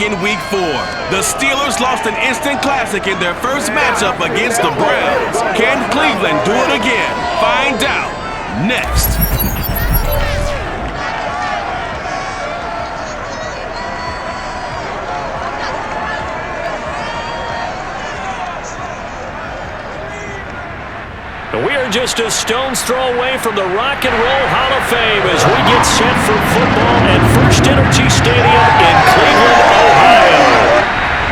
back in Week 4. The Steelers lost an instant classic in their first matchup against the Browns. Can Cleveland do it again? Find out next. We are just a stone's throw away from the Rock and Roll Hall of Fame as we get set for football at First Energy Stadium in Cleveland, Ohio.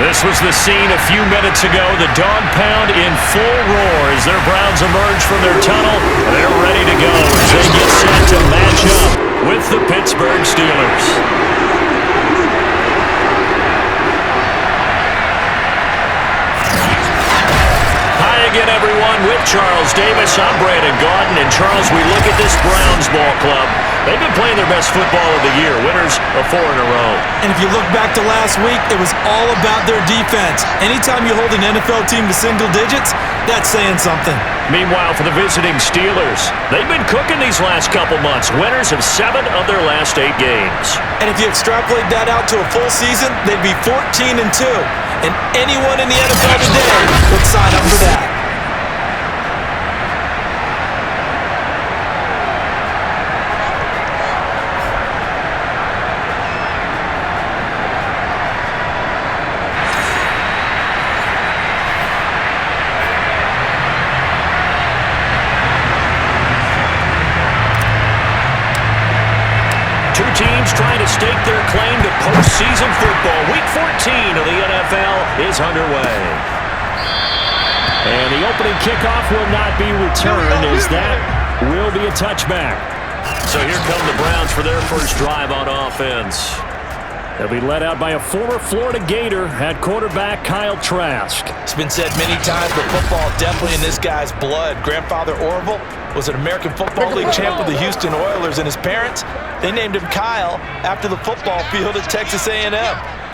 This was the scene a few minutes ago. The dog pound in full roar as their Browns emerge from their tunnel. They're ready to go as they get set to match up with the Pittsburgh Steelers. Again, everyone, with Charles Davis. I'm Brandon Gaudin. And Charles, we look at this Browns ball club. They've been playing their best football of the year. Winners of 4 in a row. And if you look back to last week, it was all about their defense. Anytime you hold an NFL team to single digits, that's saying something. Meanwhile, for the visiting Steelers, they've been cooking these last couple months. Winners of 7 of their last 8 games. And if you extrapolate that out to a full season, they'd be 14-2. And anyone in the NFL today would sign up for that. Teams trying to stake their claim to postseason football. Week 14 of the NFL is underway. And the opening kickoff will not be returned as that will be a touchback. So here come the Browns for their first drive on offense. They'll be led out by a former Florida Gator at quarterback Kyle Trask. It's been said many times, but football definitely in this guy's blood. Grandfather Orville was an American Football League champ with the Houston Oilers, and his parents, they named him Kyle after the football field at Texas A&M.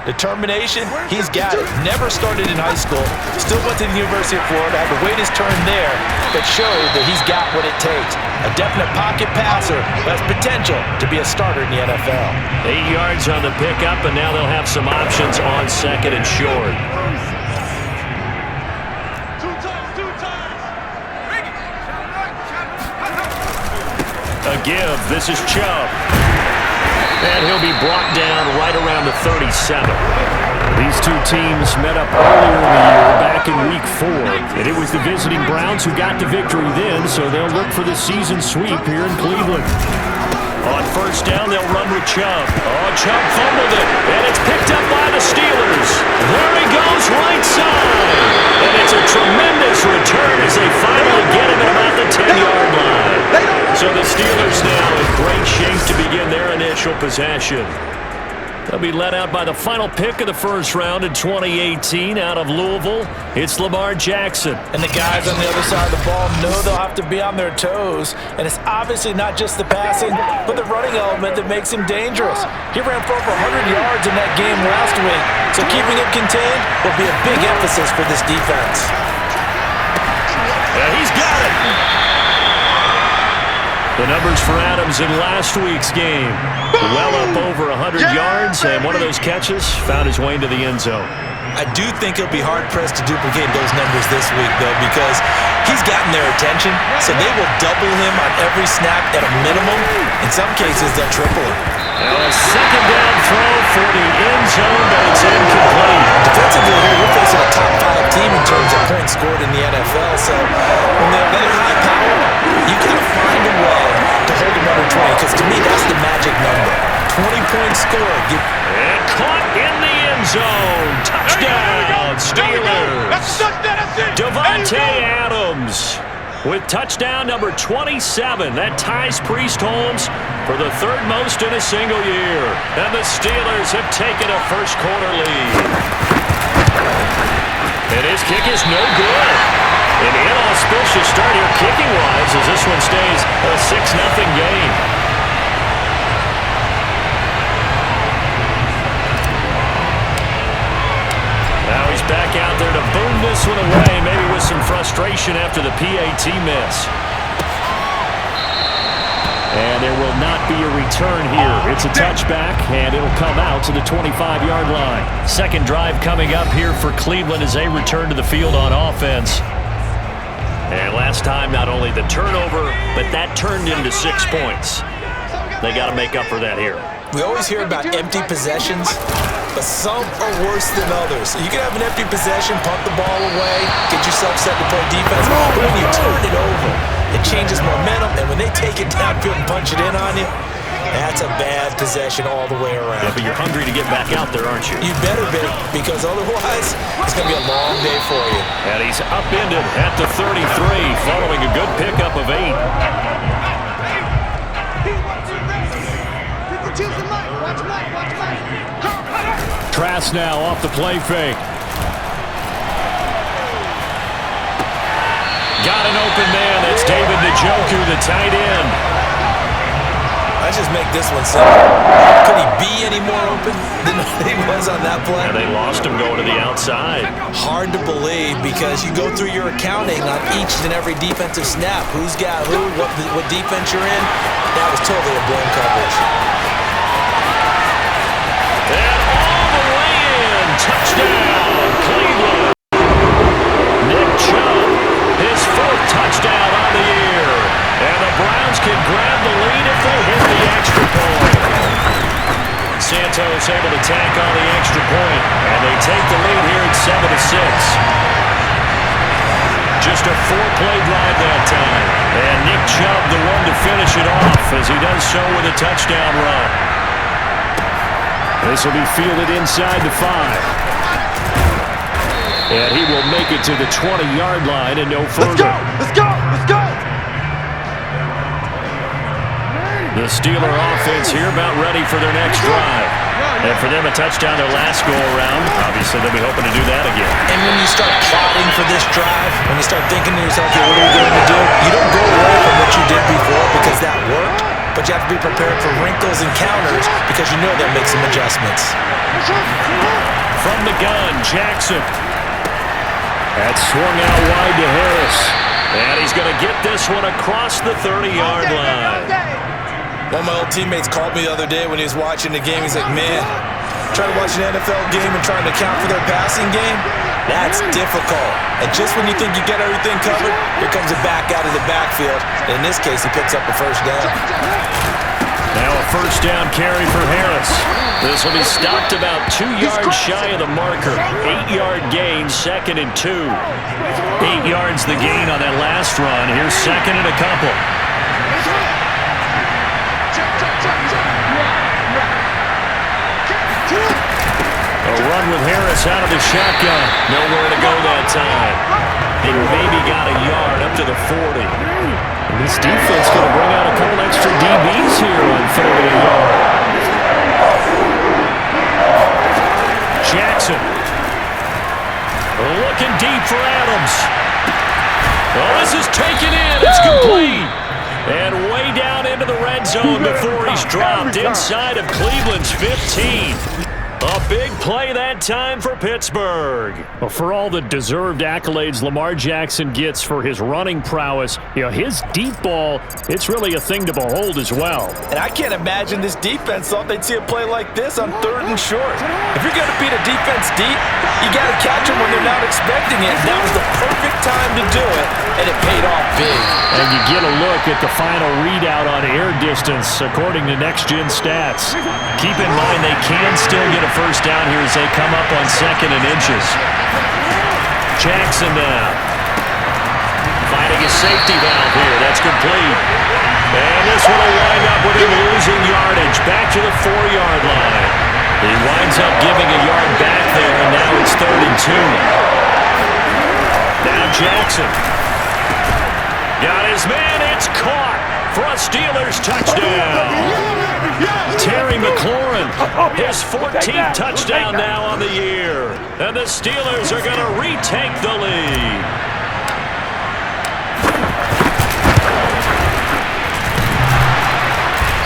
Determination, he's got it. Never started in high school, still went to the University of Florida, had to wait his turn there, but showed that he's got what it takes. A definite pocket passer who has potential to be a starter in the NFL. 8 yards on the pickup, and now they'll have some options on second and short. A give. This is Chubb. And he'll be brought down right around the 37. These two teams met up earlier in the year, back in Week 4. And it was the visiting Browns who got the victory then, so they'll look for the season sweep here in Cleveland. On first down, they'll run with Chubb. Oh, Chubb fumbled it, and it's picked up by the Steelers. There he goes, right side. And it's a tremendous return as they finally get him at about the 10-yard line. So the Steelers now in great shape to begin their initial possession. They'll be led out by the final pick of the first round in 2018 out of Louisville. It's Lamar Jackson. And the guys on the other side of the ball know they'll have to be on their toes. And it's obviously not just the passing, but the running element that makes him dangerous. He ran for over 100 yards in that game last week. So keeping him contained will be a big emphasis for this defense. Yeah, he's got it. The numbers for Adams in last week's game. Well up over 100 yards, and one of those catches found his way into the end zone. I do think he'll be hard-pressed to duplicate those numbers this week, though, because he's gotten their attention, so they will double him on every snap at a minimum. In some cases, they'll triple him. Now a second down throw for the end zone, but it's incomplete. Defensively here, you're facing a top 5 team in terms of points scored in the NFL, so when they have that high power, you got to find a way to hold them under 20, because to me, that's the magic number. 20-point score. And caught in the end zone. Touchdown, Steelers. Davante Adams with touchdown number 27. That ties Priest Holmes for the 3rd most in a single year. And the Steelers have taken a first-quarter lead. And his kick is no good. An inauspicious start here kicking-wise as this one stays a 6-0 game. Now he's back out there to boom this one away, maybe with some frustration after the PAT miss. And there will not be a return here. It's a touchback, and it'll come out to the 25-yard line. Second drive coming up here for Cleveland as they return to the field on offense. And last time, not only the turnover, but that turned into 6 points. They got to make up for that here. We always hear about empty possessions, but some are worse than others. You can have an empty possession, punt the ball away, get yourself set to play defense, but when you turn it over, it changes momentum, and when they take it downfield and punch it in on you, that's a bad possession all the way around. Yeah, but you're hungry to get back out there, aren't you? You better be, because otherwise, it's going to be a long day for you. And he's upended at the 33, following a good pickup of 8. Trask now off the play fake. Got an open man. That's David Njoku, the tight end. Let's just make this one simple. Could he be any more open than he was on that play? And they lost him going to the outside. Hard to believe because you go through your accounting on each and every defensive snap. Who's got who, what defense you're in. That was totally a blown coverage. And all the way in. Touchdown, Cleveland. Nick Chubb, his 4th touchdown on the year. And the Browns can grab the lead if they hit the extra point. Santos able to tack on the extra point, and they take the lead here at 7-6. Just a 4-play drive that time. And Nick Chubb the one to finish it off as he does so with a touchdown run. This will be fielded inside the 5. And he will make it to the 20-yard line and no further. Let's go! Let's go! The Steeler offense here about ready for their next drive. And for them, a touchdown their last go-around. Obviously, they'll be hoping to do that again. And when you start plotting for this drive, when you start thinking to yourself, okay, what are we going to do? You don't go away from what you did before because that worked, but you have to be prepared for wrinkles and counters because you know they'll make some adjustments. From the gun, Jackson. That's swung out wide to Harris. And he's going to get this one across the 30-yard line. One of my old teammates called me the other day when he was watching the game. He's like, man, trying to watch an NFL game and trying to account for their passing game, that's difficult. And just when you think you get everything covered, here comes a back out of the backfield. In this case, he picks up the first down. Now a first down carry for Harris. This will be stopped about 2 yards shy of the marker. 8-yard gain, 2nd and 2. 8 yards the gain on that last run. Here's 2nd and a couple. A run with Harris out of the shotgun. Nowhere to go that time. They maybe got a yard up to the 40. And this defense going to bring out a couple extra DBs here on 30 yard. Jackson. Looking deep for Adams. Oh, this is taken in. It's complete. And way down into the red zone before he's dropped inside of Cleveland's 15. A big play that time for Pittsburgh. Well, for all the deserved accolades Lamar Jackson gets for his running prowess, his deep ball, it's really a thing to behold as well. And I can't imagine this defense thought they'd see a play like this on 3rd and short. If you're going to beat a defense deep, you got to catch them when they're not expecting it. That was the perfect time to do it, and it paid off big. And you get a look at the final readout on air distance, according to NeXT stats. Keep in mind they can still get a first down here as they come up on 2nd and inches. Jackson now. Finding a safety valve here. That's complete. And this one will wind up with him losing yardage. Back to the 4-yard line. He winds up giving a yard back there, and now it's 3rd and 2. Now Jackson. Got his man. It's caught for a Steelers touchdown. Terry McLaurin, his 14th touchdown now on the year. And the Steelers are going to retake the lead.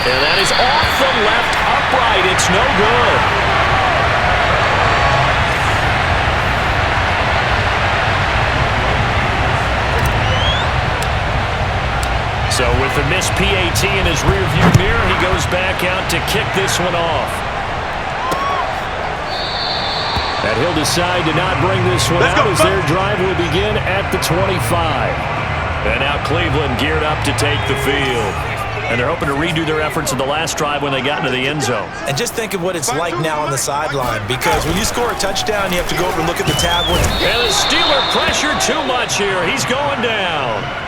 And that is off the left upright. It's no good. So with With the missed PAT in his rearview mirror, he goes back out to kick this one off. And he'll decide to not bring this one out as their drive will begin at the 25. And now Cleveland geared up to take the field. And they're hoping to redo their efforts in the last drive when they got into the end zone. And just think of what it's like now on the sideline, because when you score a touchdown, you have to go over and look at the tablets. And the Steeler pressure too much here. He's going down.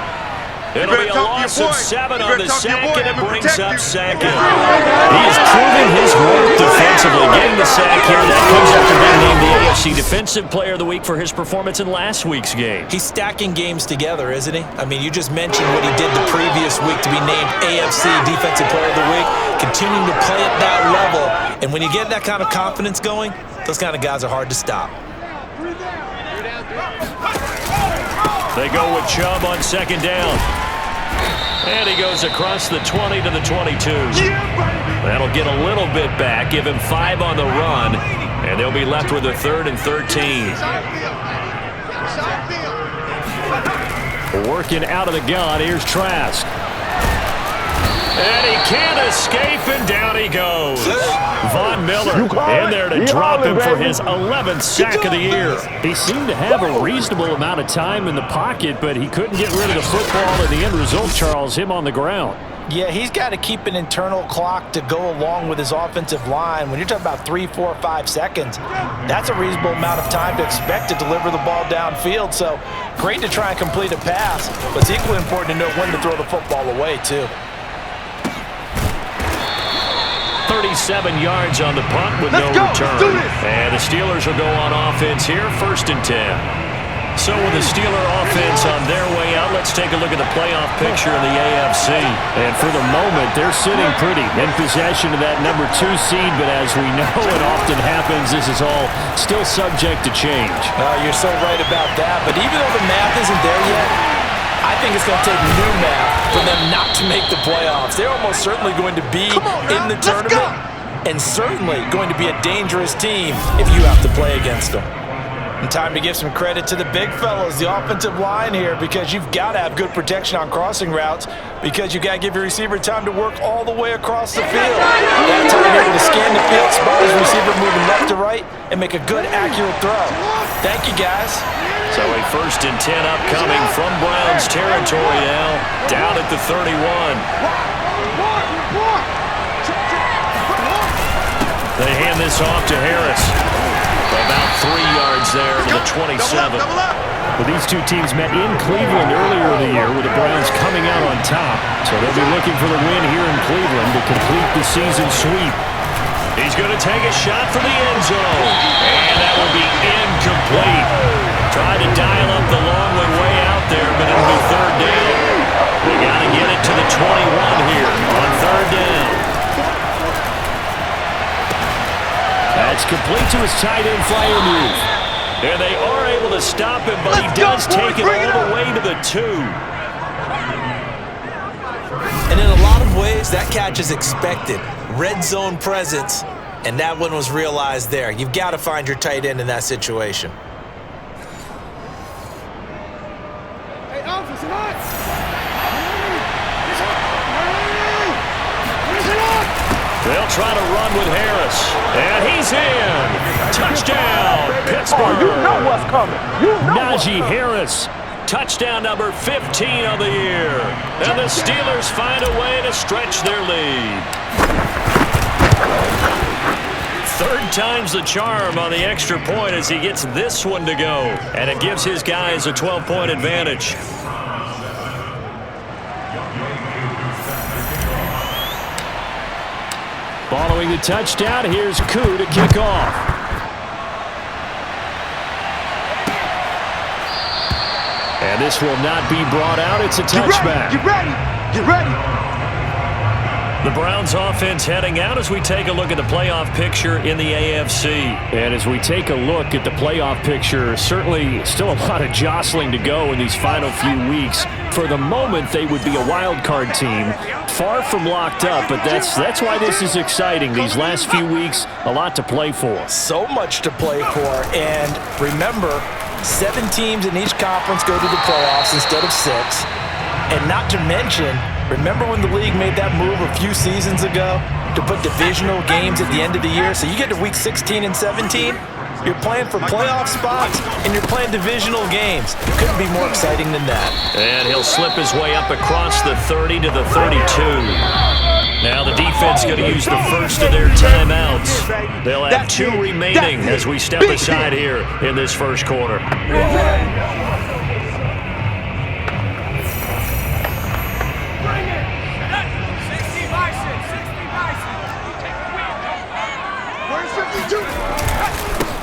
It'll be a loss of 7 on the sack, and it brings up second. He is proving his worth defensively, getting the sack here. That comes after being named the AFC Defensive Player of the Week for his performance in last week's game. He's stacking games together, isn't he? I mean, you just mentioned what he did the previous week to be named AFC Defensive Player of the Week, continuing to play at that level. And when you get that kind of confidence going, those kind of guys are hard to stop. They go with Chubb on second down. And he goes across the 20 to the 22. That'll get a little bit back, give him 5 on the run, and they'll be left with a 3rd and 13. Working out of the gun, here's Trask. And he can't escape, and down he goes. Von Miller in there to drop him for his 11th sack of the year. He seemed to have a reasonable amount of time in the pocket, but he couldn't get rid of the football, and the end result, Charles, him on the ground. Yeah, he's got to keep an internal clock to go along with his offensive line. When you're talking about 3, 4, 5 seconds, that's a reasonable amount of time to expect to deliver the ball downfield. So great to try and complete a pass, but it's equally important to know when to throw the football away, too. 37 yards on the punt with no return. And the Steelers will go on offense here, 1st and 10. So with the Steeler offense on their way out, let's take a look at the playoff picture in the AFC. And for the moment, they're sitting pretty in possession of that number 2 seed, but as we know it often happens, this is all still subject to change. You're so right about that, but even though the math isn't there yet, I think it's going to take new math for them not to make the playoffs. They're almost certainly going to be in the tournament and certainly going to be a dangerous team if you have to play against them. And time to give some credit to the big fellas, the offensive line here, because you've got to have good protection on crossing routes, because you've got to give your receiver time to work all the way across the field. That time you're able to scan the field, spot his receiver moving left to right, and make a good, accurate throw. Thank you, guys. So a 1st and 10 upcoming from Browns territory now, down at the 31. They hand this off to Harris. About 3 yards there to the 27. Well, these two teams met in Cleveland earlier in the year with the Browns coming out on top. So they'll be looking for the win here in Cleveland to complete the season sweep. He's going to take a shot for the end zone. And that will be incomplete. Tried to dial up the long way out there, but it'll be 3rd down. We got to get it to the 21 here on 3rd down. That's complete to his tight end flyer move. And they are able to stop him, but he does take it all the way to the 2. And in a lot of ways, that catch is expected. Red zone presence, and that one was realized there. You've got to find your tight end in that situation. They'll try to run with Harris. And he's in. Touchdown, Pittsburgh. You know what's coming. Najee Harris. Touchdown number 15 of the year. And the Steelers find a way to stretch their lead. 3rd time's the charm on the extra point as he gets this one to go. And it gives his guys a 12-point advantage. Following the touchdown, here's Koo to kick off. And this will not be brought out. It's a touchback. Get ready. Get ready. The Browns offense heading out as we take a look at the playoff picture in the AFC. And as we take a look at the playoff picture, certainly still a lot of jostling to go in these final few weeks. For the moment, they would be a wild card team, far from locked up, but that's why this is exciting. These last few weeks, a lot to play for. So much to play for, and remember, 7 teams in each conference go to the playoffs instead of 6, and not to mention, Remember when the league made that move a few seasons ago to put divisional games at the end of the year? So you get to week 16 and 17, you're playing for playoff spots, and you're playing divisional games. Couldn't be more exciting than that. And he'll slip his way up across the 30 to the 32. Now the defense going to use the first of their timeouts. They'll have 2 remaining as we step aside here in this first quarter.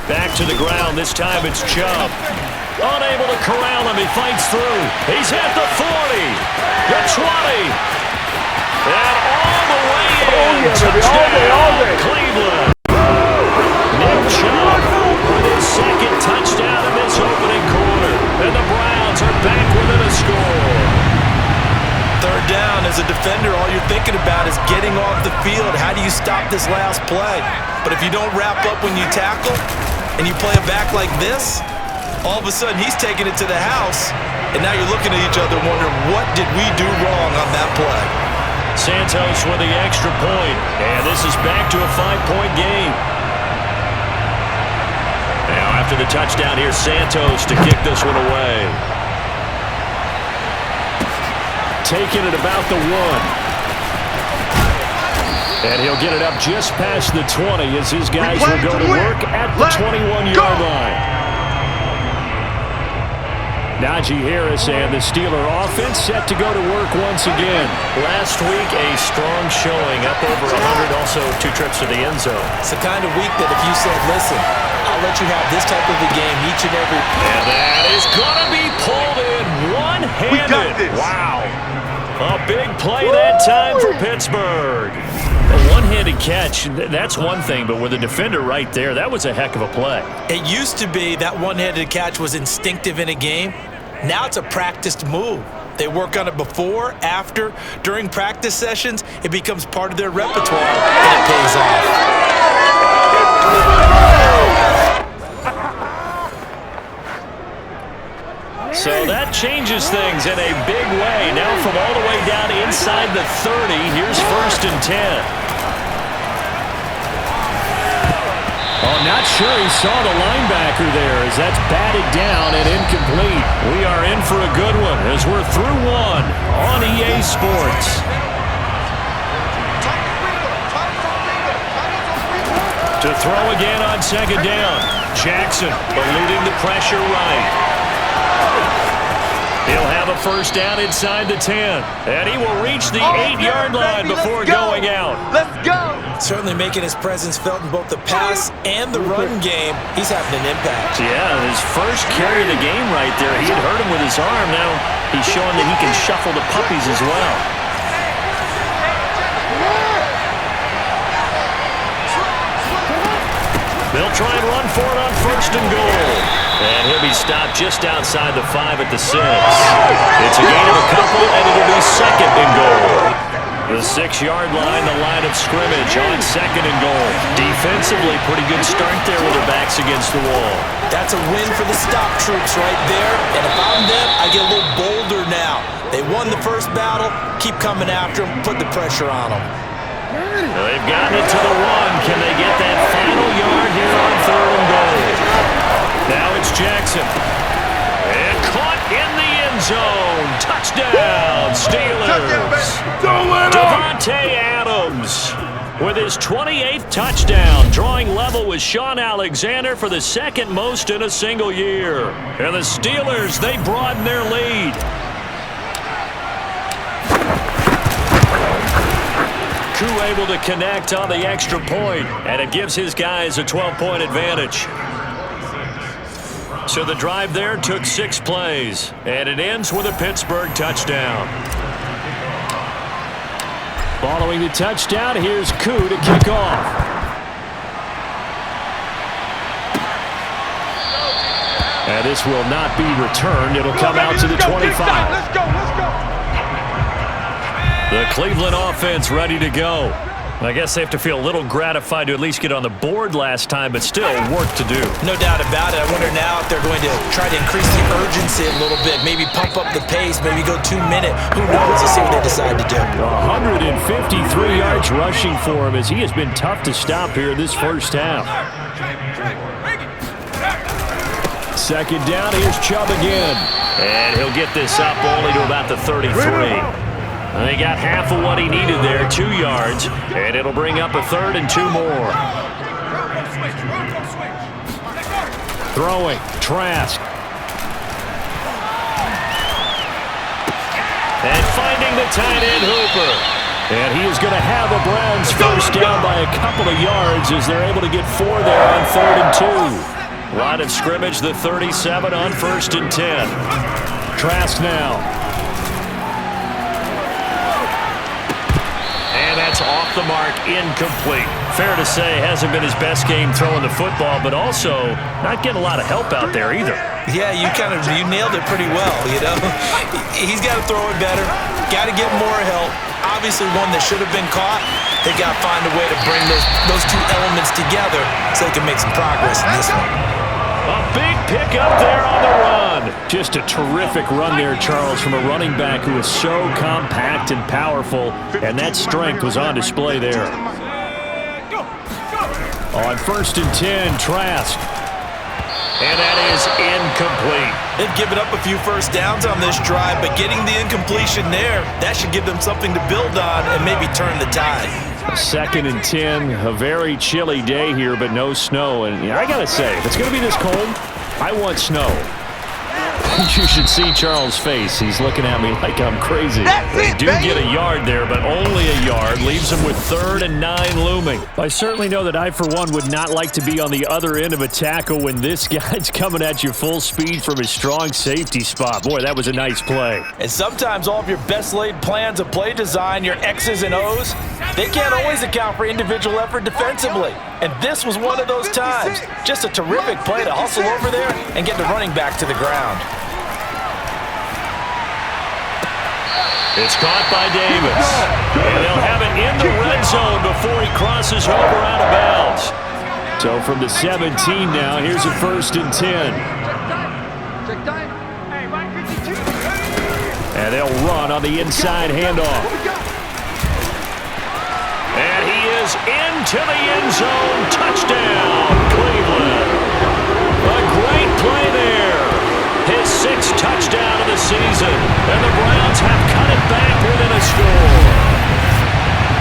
Back to the ground. This time it's Chubb. Unable to corral him. He fights through. He's at the 40. The 20. And all the way in. Touchdown, Cleveland. Nick Chubb with his second touchdown in this opening quarter. And the Browns are back within a score. Third down, as a defender, all you're thinking about is getting off the field. How do you stop this last play? But if you don't wrap up when you tackle and you play it back like this, all of a sudden he's taking it to the house, and now you're looking at each other wondering, what did we do wrong on that play? Santos with the extra point, and this is back to a 5-point game. Now after the touchdown, here's Santos to kick this one away. Taking it about the 1. And he'll get it up just past the 20 as his guys will go to work at the 21-yard line. Najee Harris and the Steeler offense set to go to work once again. Last week, a strong showing, up over 100, also 2 trips to the end zone. It's the kind of week that if you said, listen, I'll let you have this type of a game each and every... And that is going to be pulled in one-handed. Wow. A big play that time for Pittsburgh. A one-handed catch, that's one thing, but with a defender right there, that was a heck of a play. It used to be that one-handed catch was instinctive in a game. Now it's a practiced move. They work on it before, after, during practice sessions. It becomes part of their repertoire, and it pays off. So that changes things in a big way. Now from all the way down inside the 30, here's 1st and 10. Oh, not sure he saw the linebacker there as that's batted down and incomplete. We are in for a good one as we're through 1 on EA Sports. To throw again on 2nd down. Jackson eluding the pressure right. He'll have a 1st down inside the 10. And he will reach the 8-yard line before going out. Let's go. Certainly making his presence felt in both the pass and the run game. He's having an impact. Yeah, his first carry of the game right there. He had hurt him with his arm. Now he's showing that he can shuffle the puppies as well. They'll try and run for it on 1st and goal. And he'll be stopped just outside the 5 at the 6. It's a gain of a couple, and it'll be 2nd and goal. The 6-yard line, the line of scrimmage on 2nd and goal. Defensively, pretty good start there with their backs against the wall. That's a win for the stop troops right there. And if I'm them, I get a little bolder now. They won the first battle. Keep coming after them. Put the pressure on them. They've gotten it to the 1. Can they get that final yard here on 3rd and goal? Now it's Jackson. And caught in the end zone. Touchdown, Steelers. Davante Adams with his 28th touchdown, drawing level with Sean Alexander for the 2nd most in a single year. And the Steelers, they broaden their lead. Koo able to connect on the extra point, and it gives his guys a 12-point advantage. So the drive there took 6 plays, and it ends with a Pittsburgh touchdown. Following the touchdown, here's Koo to kick off. And this will not be returned. It'll come out to the 25. Let's go. The Cleveland offense ready to go. I guess they have to feel a little gratified to at least get on the board last time, but still work to do. No doubt about it. I wonder now if they're going to try to increase the urgency a little bit, maybe pump up the pace, maybe go 2 minute. Who knows? Let's see what they decide to do. 153 yards rushing for him as he has been tough to stop here this first half. Second down, here's Chubb again. And he'll get this up only to about the 33. They got half of what he needed there, 2 yards, and it'll bring up a 3rd and 2 more. Throwing, Trask. And finding the tight end, Hooper. And he is going to have the Browns first down by a couple of yards as they're able to get 4 there on 3rd and 2. Line of scrimmage, the 37 on 1st and 10. Trask now. That's off the mark, incomplete. Fair to say, hasn't been his best game throwing the football, but also not getting a lot of help out there either. Yeah, you nailed it pretty well, you know. He's got to throw it better, got to get more help. Obviously one that should have been caught. They got to find a way to bring those two elements together so they can make some progress in this one. A big pickup there on the run. Just a terrific run there, Charles, from a running back who is so compact and powerful, and that strength was on display there. On 1st and 10, Trask. And that is incomplete. They've given up a few first downs on this drive, but getting the incompletion there, that should give them something to build on and maybe turn the tide. 2nd and 10, a very chilly day here, but no snow. And I got to say, if it's going to be this cold, I want snow. You should see Charles' face. He's looking at me like I'm crazy. They do get a yard there, but only a yard. Leaves them with 3rd and 9 looming. I certainly know that I, for one, would not like to be on the other end of a tackle when this guy's coming at you full speed from his strong safety spot. Boy, that was a nice play. And sometimes all of your best laid plans of play design, your X's and O's, they can't always account for individual effort defensively. And this was one of those times. Just a terrific play to hustle over there and get the running back to the ground. It's caught by Davis. And they'll have it in the red zone before he crosses over out of bounds. So from the 17 now, here's a 1st and 10. And they'll run on the inside handoff. And he is into the end zone. Touchdown, Cleveland. A great play there. His 6th touchdown of the season. And the Browns have cut it back within a score.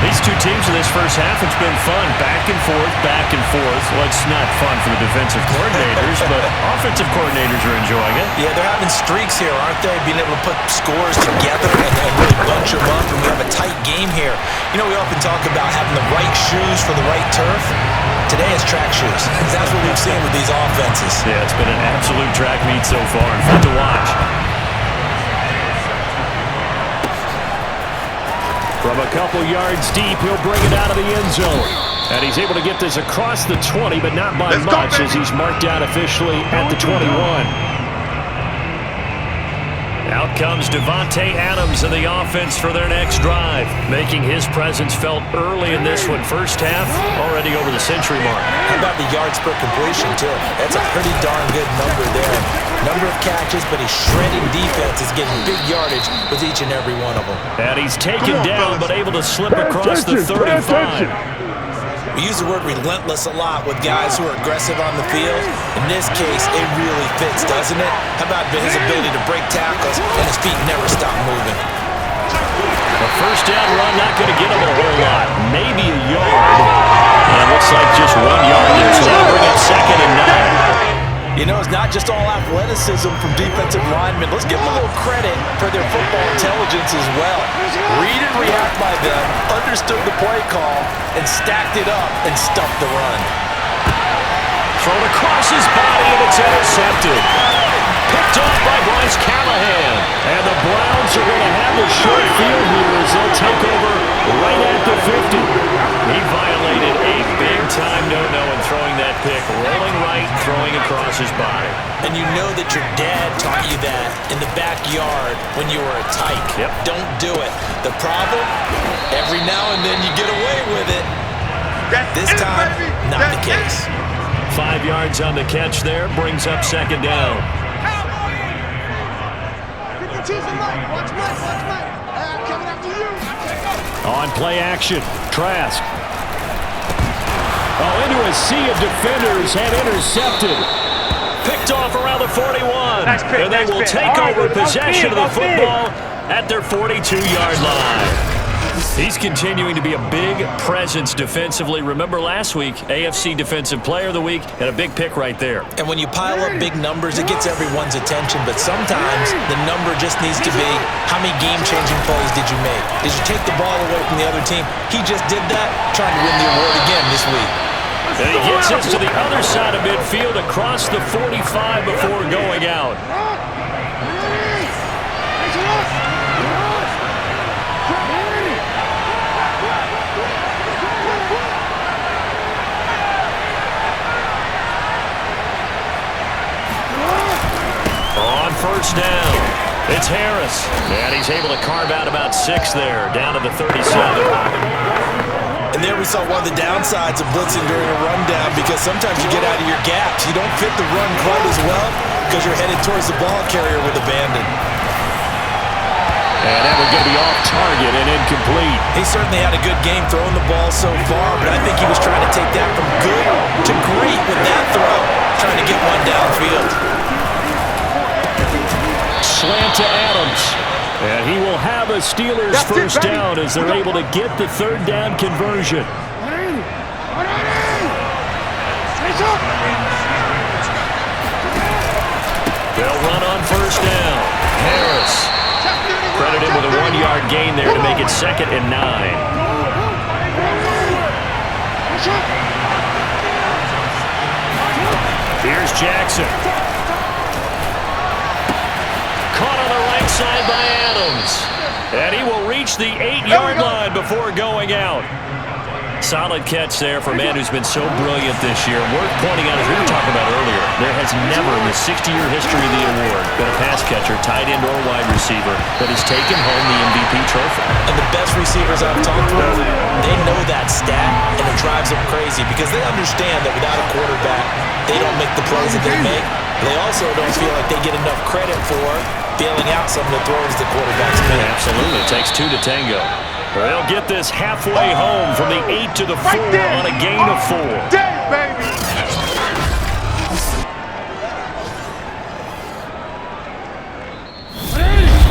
These two teams in this first half, it's been fun. Back and forth, back and forth. Well, it's not fun for the defensive coordinators, but offensive coordinators are enjoying it. Yeah, they're having streaks here, aren't they? Being able to put scores together and really bunch them up, and we have a tight game here. You know, we often talk about having the right shoes for the right turf. Today it's track shoes. That's what we've seen with these offenses. Yeah, it's been an absolute track meet so far and fun to watch. From a couple yards deep, he'll bring it out of the end zone. And he's able to get this across the 20, but not by much as he's marked down officially at the 21. Out comes Devontae Adams in the offense for their next drive, making his presence felt early in this one. First half, already over the century mark. How about the yards per completion, too? That's a pretty darn good number there. Number of catches, but he's shredding defenses, getting big yardage with each and every one of them. And he's taken down, but able to slip across the 35. We use the word relentless a lot with guys who are aggressive on the field. In this case, it really fits, doesn't it? How about his ability to break tackles and his feet never stop moving? A first down run, not going to get him a whole lot. Maybe a yard. And it looks like just 1 yard there, so that'll bring up 2nd and 9. You know, it's not just all athleticism from defensive linemen. Let's give them a little credit for their football intelligence as well. Read and react by them, understood the play call, and stacked it up and stuffed the run. Thrown across his body, and it's intercepted. Picked off by Bryce Callahan. And the Browns are going to have a short field here as they'll take over right at the 50. He violated a big-time no-no in throwing that pick, rolling right throwing across his body. And you know that your dad taught you that in the backyard when you were a tyke. Yep. Don't do it. The problem, every now and then you get away with it. This time, not the case. 5 yards on the catch there, brings up second down. On play action, Trask. Oh, into a sea of defenders and intercepted. Picked off around the 41. Nice pick, and they will take over possession of the football at their 42-yard line. He's continuing to be a big presence defensively. Remember last week, AFC Defensive Player of the Week, and a big pick right there. And when you pile up big numbers, it gets everyone's attention. But sometimes the number just needs to be, how many game-changing plays did you make? Did you take the ball away from the other team? He just did that, trying to win the award again this week. And he gets us to the other side of midfield across the 45 before going out. On first down, it's Harris. And he's able to carve out about 6 there, down to the 37. And there we saw one of the downsides of blitzing during a rundown, because sometimes you get out of your gaps. You don't fit the run quite as well because you're headed towards the ball carrier with abandon. And that was going to be off target and incomplete. He certainly had a good game throwing the ball so far, but I think he was trying to take that from good to great with that throw, trying to get one downfield. Slant to Adams. And he will have a Steelers first down as they're able to get the third down conversion. They'll run on first down. Harris credited with a 1-yard gain there to make it 2nd and 9. Here's Jackson. Caught on the right side by Adams. And he will reach the 8-yard line before going out. Solid catch there for a man who's been so brilliant this year. Worth pointing out, as we were talking about earlier, there has never in the 60-year history of the award been a pass catcher, tight end, or wide receiver that has taken home the MVP trophy. And the best receivers I've talked with, they know that stat, and it drives them crazy because they understand that without a quarterback, they don't make the plays that they make. They also don't feel like they get enough credit for bailing out some of the throws the quarterbacks make. Absolutely. It takes 2 to tango. They'll get this halfway home from the 8 to the 4 on a gain of 4.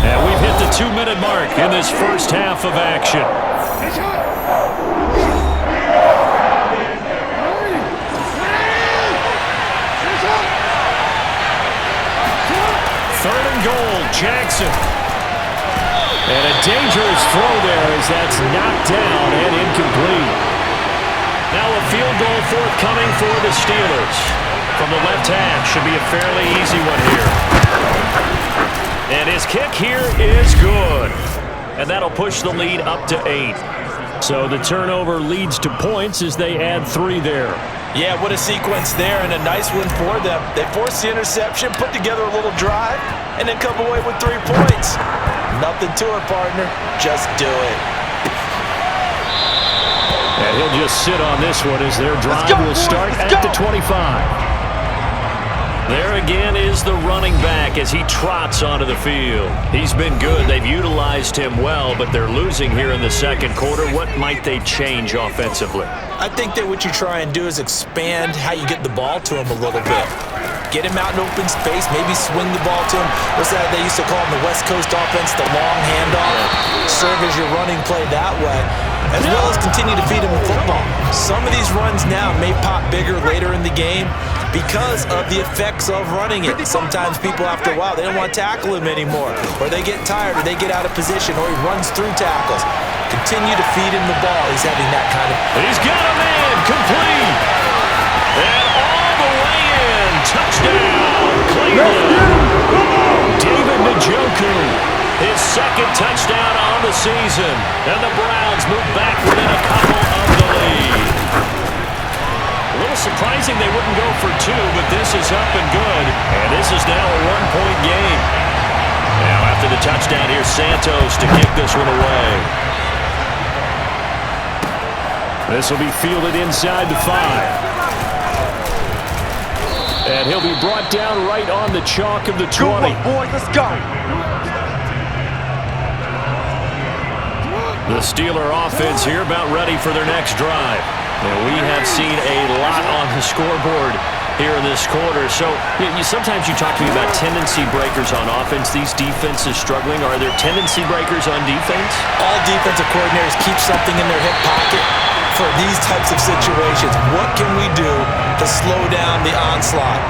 And we've hit the 2-minute mark in this first half of action. Third and goal, Jackson. And a dangerous throw there as that's knocked down and incomplete. Now a field goal forthcoming for the Steelers. From the left half, should be a fairly easy one here. And his kick here is good. And that'll push the lead up to 8. So the turnover leads to points as they add 3 there. Yeah, what a sequence there, and a nice one for them. They forced the interception, put together a little drive, and then come away with 3 points. Nothing to it, partner. Just do it. And he'll just sit on this one as their drive will start at the 25. There again is the running back as he trots onto the field. He's been good. They've utilized him well, but they're losing here in the second quarter. What might they change offensively? I think that what you try and do is expand how you get the ball to him a little bit. Get him out in open space, maybe swing the ball to him. What's that they used to call in the West Coast offense, the long handoff? Serve as your running play that way, as well as continue to feed him the football. Some of these runs now may pop bigger later in the game because of the effects of running it. Sometimes people, after a while, they don't want to tackle him anymore, or they get tired, or they get out of position, or he runs through tackles. Continue to feed him the ball. He's having that kind of... He's got a man, complete. And all the way in, touchdown, Cleveland. David Njoku, his second touchdown on the season. And the Browns move back within a couple of the lead. A little surprising they wouldn't go for two, but this is up and good. And this is now a one-point game. Now after the touchdown, here's Santos to kick this one away. This will be fielded inside the 5. And he'll be brought down right on the chalk of the 20. Go, boys, let's go. The Steeler offense here about ready for their next drive. And we have seen a lot on the scoreboard here in this quarter. So sometimes you talk to me about tendency breakers on offense. These defenses struggling. Are there tendency breakers on defense? All defensive coordinators keep something in their hip pocket for these types of situations. What can we do to slow down the onslaught?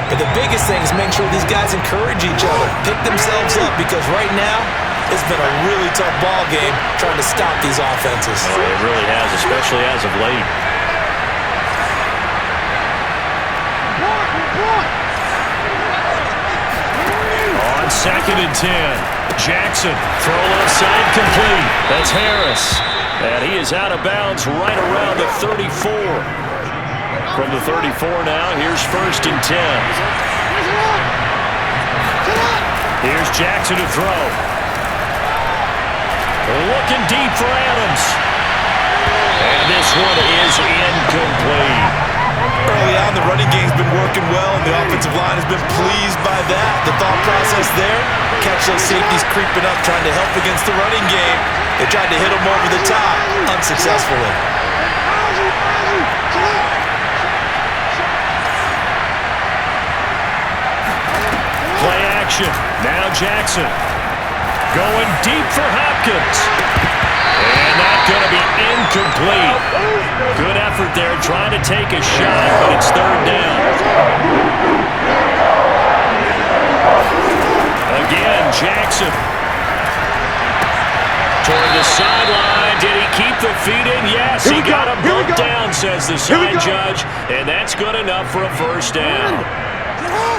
But the biggest thing is make sure these guys encourage each other, pick themselves up, because right now it's been a really tough ball game trying to stop these offenses. Oh, it really has, especially as of late. On 2nd and 10, Jackson, throw left side complete. That's Harris. And he is out of bounds right around the 34. From the 34 now, here's 1st and 10. Here's Jackson to throw. Looking deep for Adams. And this one is incomplete. Early on, the running game's been working well, and the offensive line has been pleased by that. The thought process there, catch those safeties creeping up, trying to help against the running game. They tried to hit him over the top, unsuccessfully. Play action. Now Jackson. Going deep for Hopkins. And that's going to be incomplete. Good effort there, trying to take a shot, but it's 3rd down. Again, Jackson. Toward the sideline. Did he keep the feet in? Yes, he got him bumped down, says the sign judge. And that's good enough for a 1st down.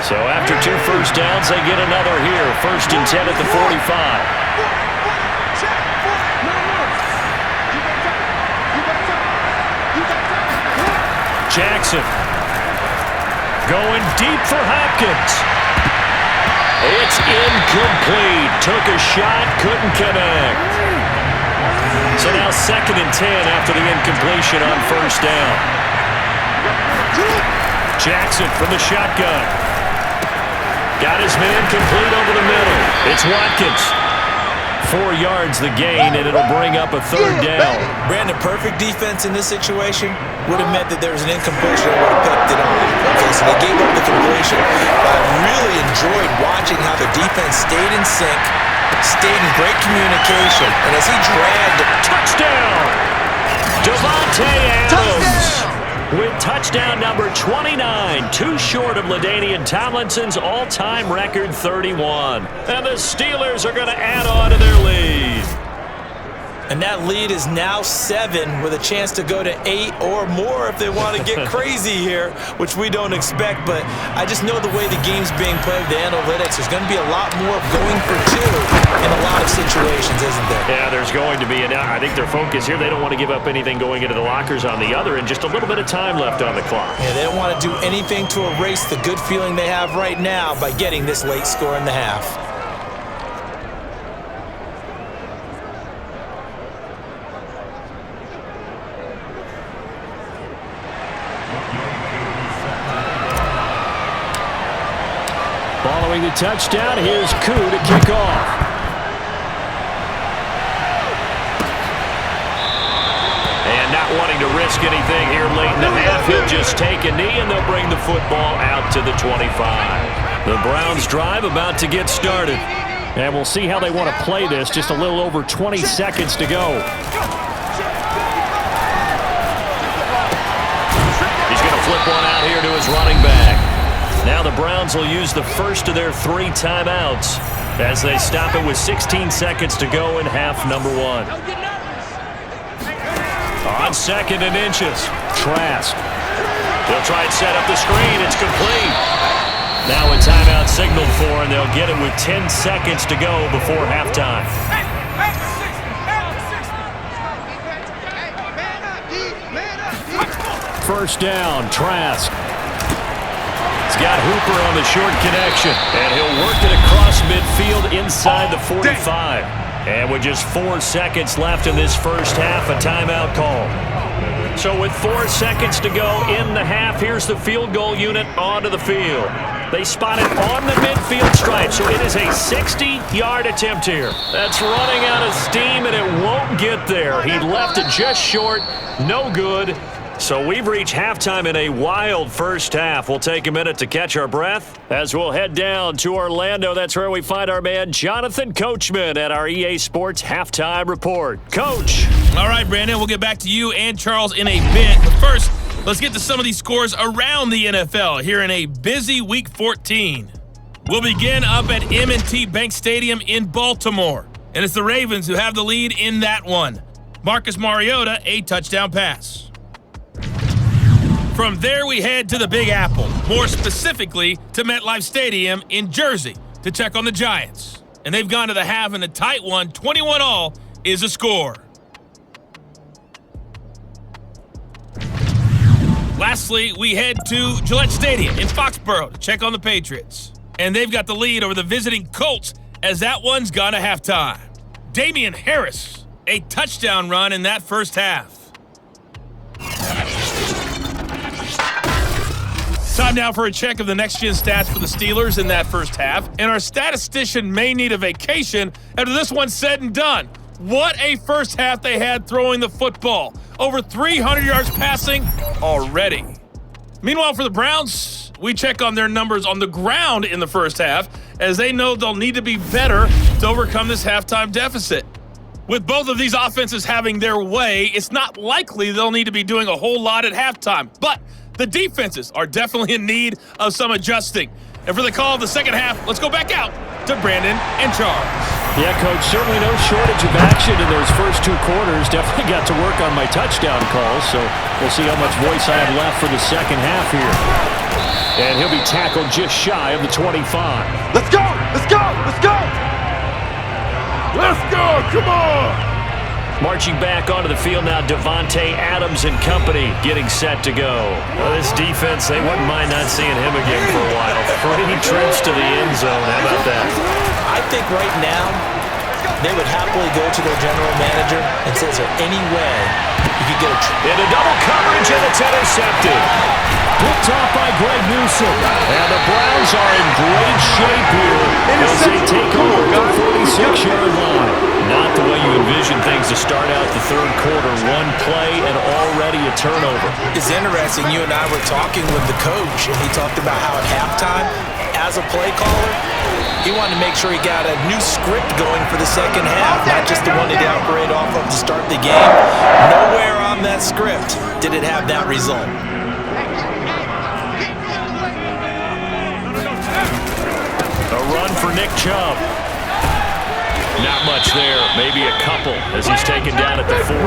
So after 2 first downs, they get another here. 1st and 10 at the 45. Jackson going deep for Hopkins. It's incomplete. Took a shot, couldn't connect. So now 2nd and 10 after the incompletion on 1st down. Jackson from the shotgun. Got his man complete over the middle. It's Watkins. 4 yards the gain, and it'll bring up a 3rd down. Brandon, perfect defense in this situation would have meant that there was an incompletion that would have picked it off. Okay, so they gave up the completion. But I really enjoyed watching how the defense stayed in sync, stayed in great communication, and as he dragged it. Touchdown! Devontae Adams with touchdown number 29, too short of LaDainian Tomlinson's all-time record 31. And the Steelers are going to add on to their lead. And that lead is now 7 with a chance to go to 8 or more if they want to get crazy here, which we don't expect. But I just know the way the game's being played, the analytics, there's going to be a lot more going for 2 in a lot of situations, isn't there? Yeah, there's going to be. And I think their focus here, they don't want to give up anything going into the lockers on the other, and just a little bit of time left on the clock. Yeah, they don't want to do anything to erase the good feeling they have right now by getting this late score in the half. Following the touchdown, here's Koo to kick off. And not wanting to risk anything here late in the half, he'll just take a knee and they'll bring the football out to the 25. The Browns drive about to get started. And we'll see how they want to play this. Just a little over 20 seconds to go. He's going to flip one out here to his running back. Now the Browns will use the first of their 3 timeouts as they stop it with 16 seconds to go in half number 1. On 2nd and inches, Trask. They'll try and set up the screen. It's complete. Now a timeout signaled for, and they'll get it with 10 seconds to go before halftime. First down, Trask. He's got Hooper on the short connection, and he'll work it across midfield inside the 45. And with just 4 seconds left in this first half, a timeout call. So with 4 seconds to go in the half, here's the field goal unit onto the field. They spot it on the midfield stripe, so it is a 60-yard attempt here. That's running out of steam, and it won't get there. He left it just short, no good. So we've reached halftime in a wild first half. We'll take a minute to catch our breath as we'll head down to Orlando. That's where we find our man Jonathan Coachman at our EA Sports Halftime Report. Coach. All right, Brandon, we'll get back to you and Charles in a bit. But first, let's get to some of these scores around the NFL here in a busy Week 14. We'll begin up at M&T Bank Stadium in Baltimore. And it's the Ravens who have the lead in that one. Marcus Mariota, a touchdown pass. From there, we head to the Big Apple, more specifically to MetLife Stadium in Jersey to check on the Giants. And they've gone to the half in a tight one. 21-all is the score. Lastly, we head to Gillette Stadium in Foxborough to check on the Patriots. And they've got the lead over the visiting Colts as that one's gone to halftime. Damian Harris, a touchdown run in that first half. Time now for a check of the next-gen stats for the Steelers in that first half. And our statistician may need a vacation after this one's said and done. What a first half they had throwing the football. Over 300 yards passing already. Meanwhile, for the Browns, we check on their numbers on the ground in the first half, as they know they'll need to be better to overcome this halftime deficit. With both of these offenses having their way, it's not likely they'll need to be doing a whole lot at halftime. But the defenses are definitely in need of some adjusting. And for the call of the second half, let's go back out to Brandon and Charles. Yeah, Coach, certainly no shortage of action in those first 2 quarters. Definitely got to work on my touchdown calls, so we'll see how much voice I have left for the second half here. And he'll be tackled just shy of the 25. Let's go! Let's go! Let's go! Let's go! Come on! Marching back onto the field now, Devontae Adams and company getting set to go. Well, this defense, they wouldn't mind not seeing him again for a while. 3 trips to the end zone. How about that? I think right now they would happily go to their general manager and say, is there any way you could get into double coverage, and it's intercepted. Picked off by Greg Newsome. And the Browns are in great shape here as they take over the 46-yard line. Not the way you envision things to start out the third quarter. 1 play and already a turnover. It's interesting. You and I were talking with the coach, and he talked about how at halftime, as a play caller, he wanted to make sure he got a new script going for the second half, not just the one he'd operate off of to start the game. Nowhere on that script did it have that result. A run for Nick Chubb. Not much there, maybe a couple as he's taken down at the 40.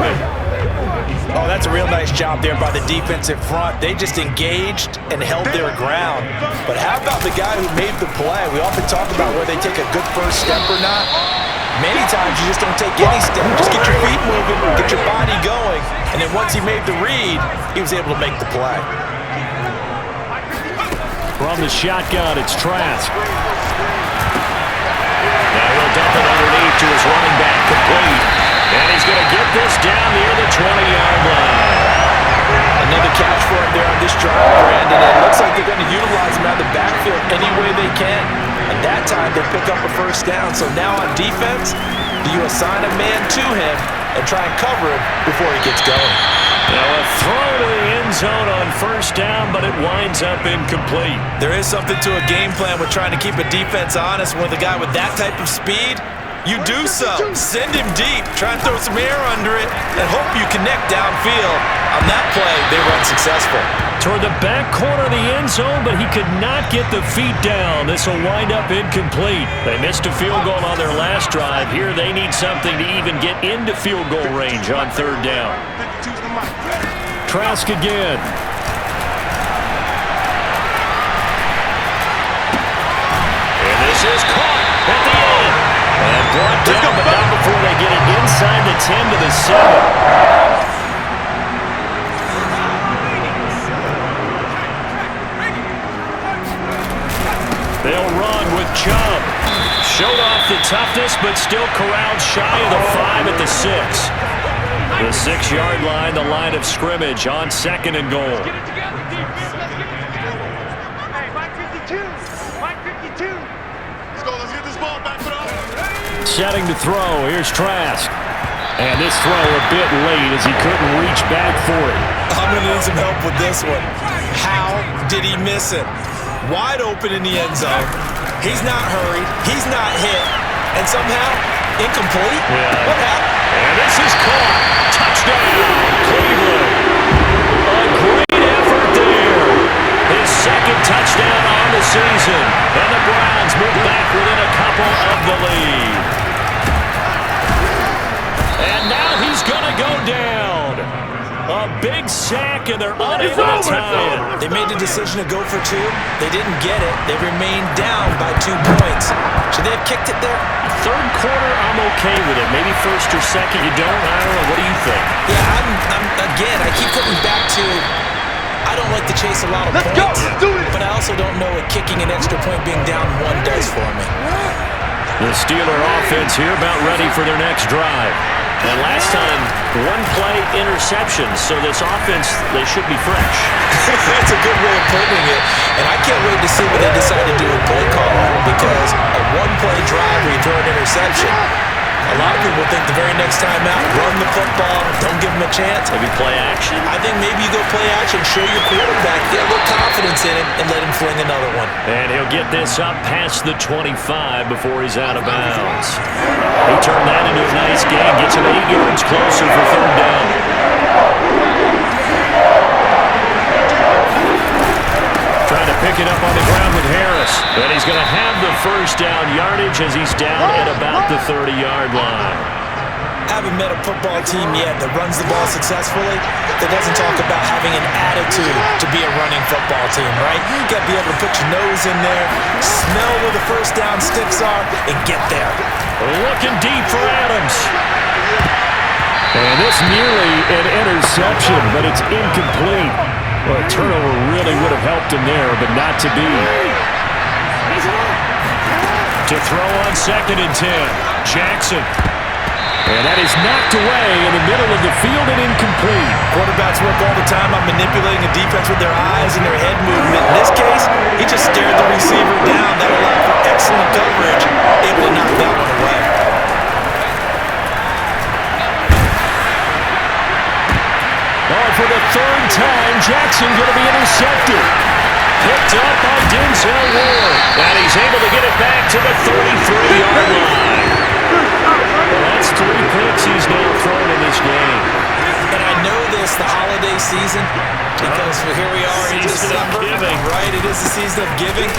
Oh, that's a real nice job there by the defensive front. They just engaged and held their ground. But how about the guy who made the play? We often talk about whether they take a good first step or not. Many times you just don't take any step. Just get your feet moving, get your body going. And then once he made the read, he was able to make the play. From the shotgun, it's Trask. Now he'll dump it underneath to his running back, complete. And he's going to get this down near the 20-yard line. Another catch for him there on this drive, Brandon. And it looks like they're going to utilize him out of the backfield any way they can. And that time they pick up a first down. So now on defense, do you assign a man to him and try and cover him before he gets going? Now a throw to the end zone on first down, but it winds up incomplete. There is something to a game plan with trying to keep a defense honest. With a guy with that type of speed, you do so. Send him deep, try and throw some air under it, and hope you connect downfield. On that play, they were unsuccessful. Toward the back corner of the end zone, but he could not get the feet down. This will wind up incomplete. They missed a field goal on their last drive. Here they need something to even get into field goal range on third down. Trask again. And this is caught at the end. And brought down, but not before they get it inside the 10 to the 7. run with Chubb. Showed off the toughness, but still corralled shy of the 5 at the 6. The 6-yard line, the line of scrimmage on 2nd and goal. Setting to throw. Here's Trask. And this throw a bit late as he couldn't reach back for it. I'm going to need some help with this one. How did he miss it? Wide open in the end zone. He's not hurried. He's not hit. And somehow, incomplete? Yeah. What happened? And this is caught. Touchdown, Cleveland. A great effort there. His 2nd touchdown on the season. And the Browns move back within a couple of the lead. And now he's going to go down. A big sack, and they're unable to tie it. They made the decision to go for 2. They didn't get it. They remained down by 2 points. Should they have kicked it there? 3rd quarter, I'm okay with it. Maybe 1st or 2nd, you don't? I don't know. What do you think? Yeah, again, I keep coming back to I don't like to chase a lot of points. Do it! But I also don't know what kicking an extra point being down 1 does for me. The Steeler offense here about ready for their next drive. And last time, 1-play interception, so this offense, they should be fresh. That's a good way of putting it. And I can't wait to see what they decide to do with play calling, because a 1-play drive where you throw an interception, a lot of people think the very next time out, run the football, don't give them a chance. Maybe play action? I think maybe you go play action, show your quarterback, get a little confidence in him, and let him fling another one. And he'll get this up past the 25 before he's out of bounds. He turned that into a nice gain, gets him 8 yards closer for 3rd down. Trying to pick it up on the ground with Harris. And he's going to have the 1st down yardage as he's down at about the 30-yard line. Haven't met a football team yet that runs the ball successfully that doesn't talk about having an attitude to be a running football team, right? You got to be able to put your nose in there, smell where the 1st down sticks are, and get there. Looking deep for Adams. And this nearly an interception, but it's incomplete. Well, a turnover really would have helped him there, but not to be. To throw on 2nd and 10. Jackson. And that is knocked away in the middle of the field and incomplete. Quarterbacks work all the time on manipulating a defense with their eyes and their head movement. In this case, he just stared the receiver down. That allowed for excellent coverage, able to knock that one away. Oh, for the 3rd time, Jackson going to be intercepted. Picked up by Denzel Ward. And he's able to get it back to the 33-yard line. Well, that's 3 picks he's now thrown in this game. And I know this, the holiday season, because here we are in December. Right, it is the season of giving.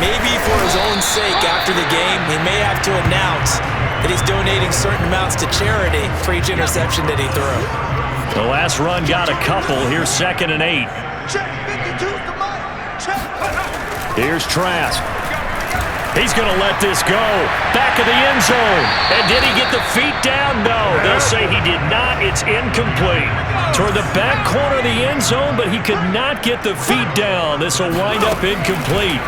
Maybe for his own sake after the game, he may have to announce that he's donating certain amounts to charity for each interception that he threw. The last run got a couple. Here's 2nd and 8. Here's Trask. He's going to let this go. Back of the end zone. And did he get the feet down? No. They'll say he did not. It's incomplete. Toward the back corner of the end zone, but he could not get the feet down. This will wind up incomplete.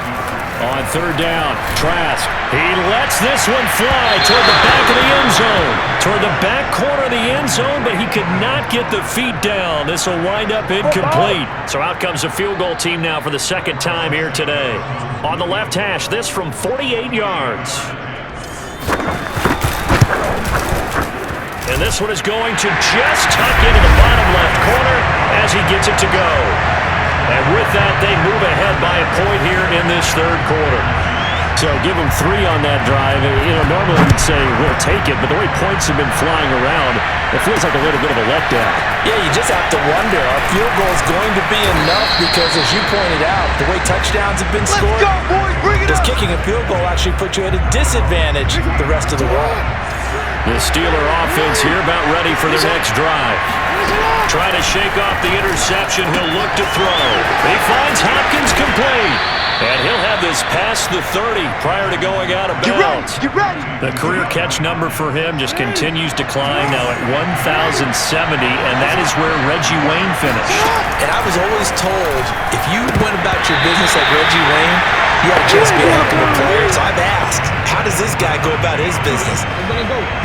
On 3rd down, Trask. He lets this one fly toward the back of the end zone. Toward the back corner of the end zone, but he could not get the feet down. This will wind up incomplete. So out comes the field goal team now for the 2nd time here today. On the left hash, this from 48 yards. And this one is going to just tuck into the bottom left corner as he gets it to go. And with that, they move ahead by a point here in this 3rd quarter. So give them 3 on that drive. You know, normally we'd say we'll take it, but the way points have been flying around, it feels like a little bit of a letdown. Yeah, you just have to wonder, are field goals going to be enough? Because as you pointed out, the way touchdowns have been scored, Let's go, boys! Bring it does up! kicking a field goal actually put you at a disadvantage the rest of the way? The Steeler offense here about ready for their next drive. Trying to shake off the interception. He'll look to throw. He finds Hopkins complete. And he'll have this past the 30 prior to going out of bounds. Get ready. The career catch number for him just continues to climb, now at 1,070, and that is where Reggie Wayne finished. And I was always told, if you went about your business like Reggie Wayne, you had a chance to be a heck of a player. So I've asked, how does this guy go about his business?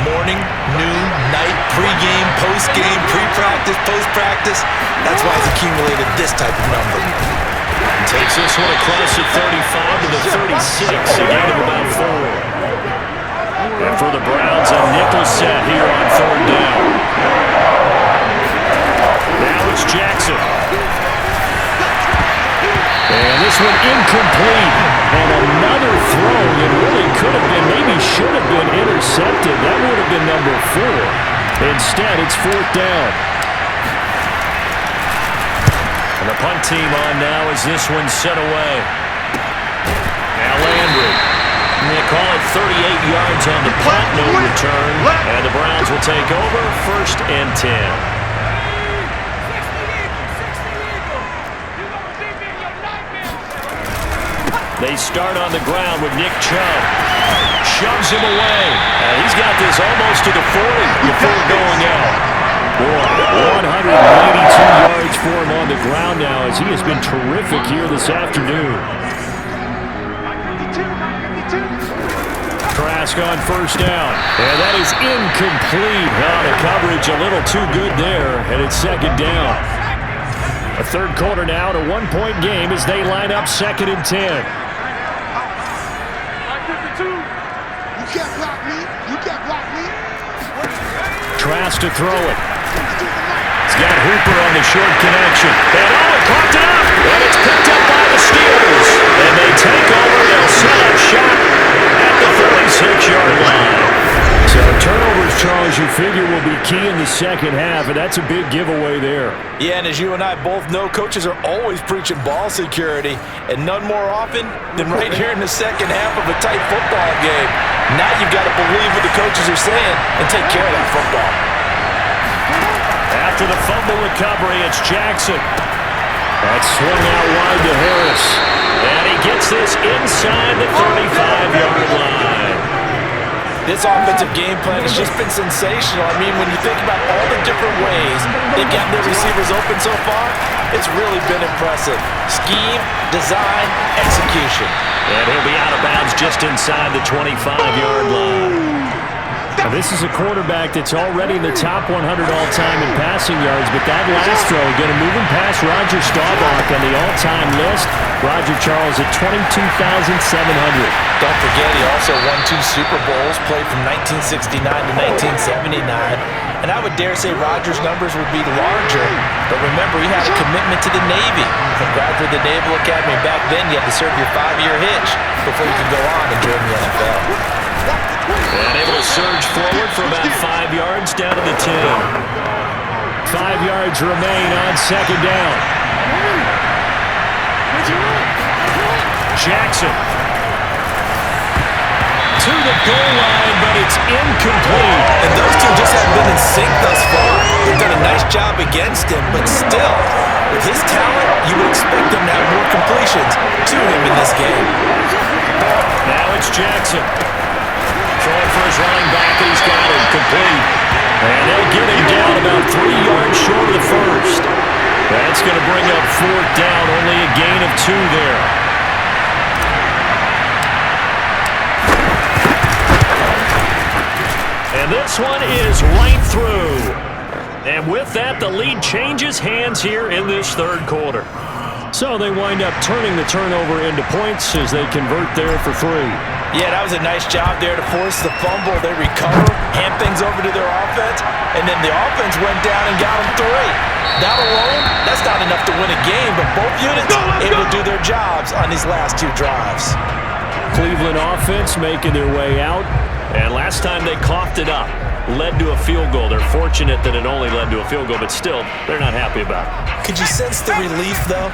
Morning, noon, night, pre-game, post-game, pre-practice, post-practice. That's why he's accumulated this type of number. Takes this one across the 35 to the 36, a gain of about 4. And for the Browns, a nickel set here on 3rd down. Now it's Jackson. And this one incomplete. And another throw that really could have been, maybe should have been intercepted. That would have been number 4. Instead, it's 4th down. And the punt team on now as this one's set away. Now Landry. And they call it 38 yards on the punt, no return. And the Browns will take over 1st and 10. They start on the ground with Nick Chubb. Shoves him away. And he's got this almost to the 40 before going out. Boy, 192 yards for him on the ground now as he has been terrific here this afternoon. Trask on 1st down. And that is incomplete. Now the coverage a little too good there, and it's 2nd down. A 3rd quarter now, a 1-point game as they line up 2nd and 10. You can't block me. You can't block me. Trask to throw it. He's got Hooper on the short connection. And it caught up. And it's picked up by the Steelers. And they take over. They'll set up shop at the 36-yard line. So turnovers, Charles, you figure will be key in the 2nd half, and that's a big giveaway there. Yeah, and as you and I both know, coaches are always preaching ball security, and none more often than right here in the 2nd half of a tight football game. Now you've got to believe what the coaches are saying and take care of that football. After the fumble recovery, it's Jackson. That's swung out wide to Harris. And he gets this inside the 35-yard line. This offensive game plan has just been sensational. I mean, when you think about all the different ways they've gotten their receivers open so far, it's really been impressive. Scheme, design, execution. And he'll be out of bounds just inside the 25-yard line. Now, this is a quarterback that's already in the top 100 all-time in passing yards, but that last throw going to move him past Roger Staubach on the all-time list. Roger Charles at 22,700. Don't forget, he also won 2 Super Bowls, played from 1969 to 1979. And I would dare say Roger's numbers would be larger, but remember, he had a commitment to the Navy. From graduate the Naval Academy back then, you had to serve your 5-year hitch before you could go on and join the NFL. And able to surge forward for about 5 yards down to the 10. 5 yards remain on 2nd down. Jackson to the goal line, but it's incomplete. And those two just haven't been in sync thus far. They've done a nice job against him, but still, with his talent, you would expect him to have more completions to him in this game. Now it's Jackson. Throwing for his running back, and he's got it complete. And they'll get him down about 3 yards short of the 1st. That's going to bring up 4th down, only a gain of 2 there. And this one is right through. And with that, the lead changes hands here in this 3rd quarter. So they wind up turning the turnover into points as they convert there for 3. Yeah, that was a nice job there to force the fumble. They recover, hand things over to their offense, and then the offense went down and got them 3. That alone, that's not enough to win a game, but both units able to do their jobs on these last 2 drives. Cleveland offense making their way out, and last time they coughed it up. led to a field goal. They're fortunate that it only led to a field goal, but still, they're not happy about it. Could you sense the relief, though,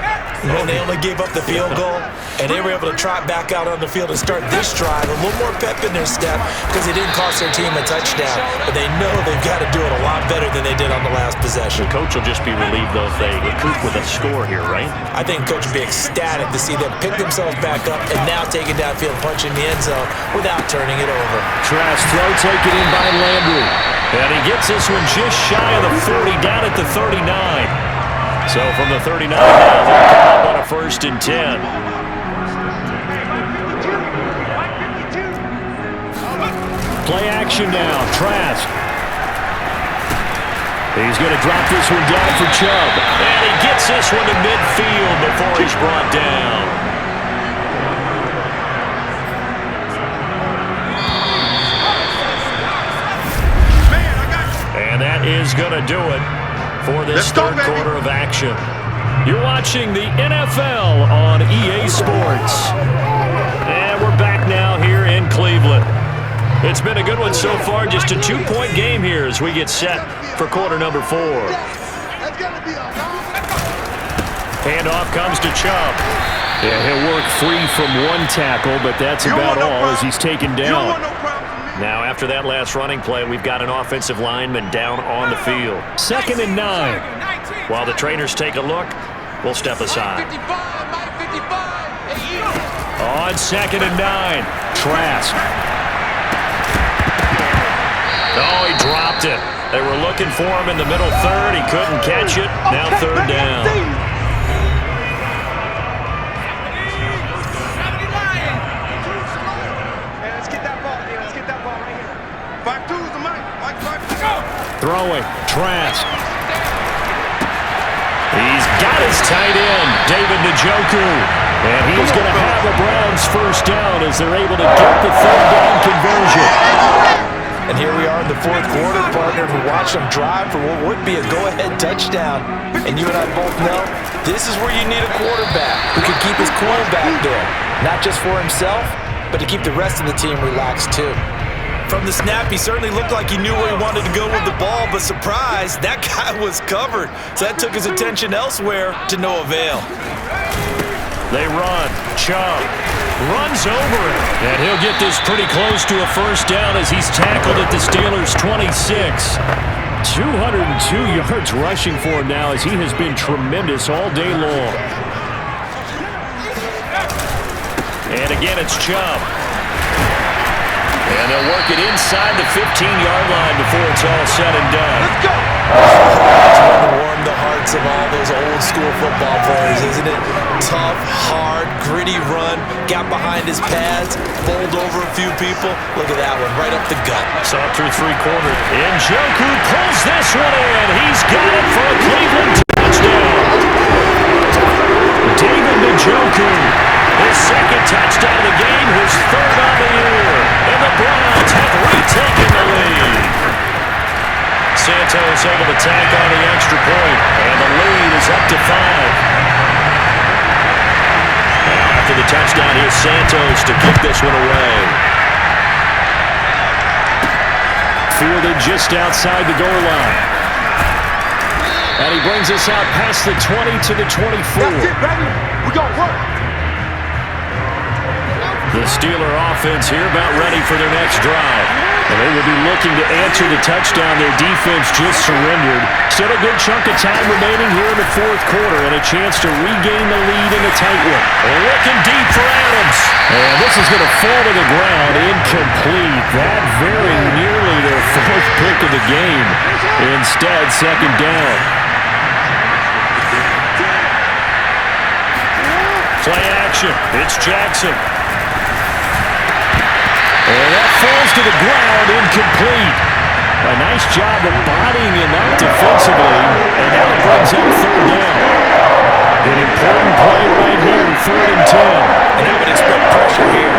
when they only gave up the field goal and they were able to trot back out on the field and start this drive? A little more pep in their step because they didn't cost their team a touchdown, but they know they've got to do it a lot better than they did on the last possession. The coach will just be relieved, though, if they recoup with a score here, right? I think coach will be ecstatic to see them pick themselves back up and now take it downfield, punch in the end zone without turning it over. Trask throw taken in by Landry. And he gets this one just shy of the 40, down at the 39. So from the 39 now, they'll come up on a 1st and 10. Play action now, Trask. He's going to drop this one down for Chubb. And he gets this one to midfield before he's brought down. And that is going to do it for this third quarter of action. You're watching the NFL on EA Sports. And we're back now here in Cleveland. It's been a good one so far, just a 2-point game here as we get set for quarter number 4. Handoff comes to Chubb. Yeah, he'll work free from one tackle, but that's about all as he's taken down. Now, after that last running play, we've got an offensive lineman down on the field. 2nd and 9. While the trainers take a look, we'll step aside. On 2nd and 9, Trask. Oh, he dropped it. They were looking for him in the middle third. He couldn't catch it. Now 3rd down. Throwing, Trask. He's got his tight end, David Njoku. And he's going to have the Browns 1st down as they're able to get the 3rd down conversion. And here we are in the 4th quarter, partner, who watched them drive for what would be a go-ahead touchdown. And you and I both know this is where you need a quarterback who can keep his cool back there. Not just for himself, but to keep the rest of the team relaxed too. From the snap, he certainly looked like he knew where he wanted to go with the ball, but surprise, that guy was covered. So that took his attention elsewhere to no avail. They run. Chubb runs over it. And he'll get this pretty close to a 1st down as he's tackled at the Steelers' 26. 202 yards rushing for him now as he has been tremendous all day long. And again, it's Chubb. And they'll work it inside the 15-yard line before it's all said and done. Let's go! It's going to warm the hearts of all those old-school football players, isn't it? Tough, hard, gritty run, got behind his pads, bowled over a few people. Look at that one, right up the gut. Saw through 3 quarters. Njoku pulls this one in. He's got it for a Cleveland touchdown. David Njoku, his 2nd touchdown of the game, his 3rd on the year. And the Browns have retaken the lead. Santos able to tack on the extra point, and the lead is up to 5. Now after the touchdown, here's Santos to kick this one away. Fielded just outside the goal line. And he brings us out past the 20 to the 24. That's it, baby. We got work. The Steeler offense here about ready for their next drive. And they will be looking to answer the touchdown their defense just surrendered. Still a good chunk of time remaining here in the 4th quarter and a chance to regain the lead in a tight one. Looking deep for Adams. And this is going to fall to the ground. Incomplete. That very nearly their 4th pick of the game. Instead, 2nd down. Play action. It's Jackson. And that falls to the ground, incomplete. A nice job of bodying him up defensively, and now it brings up 3rd down. An important play right here, 3rd and 10. And I would expect pressure here.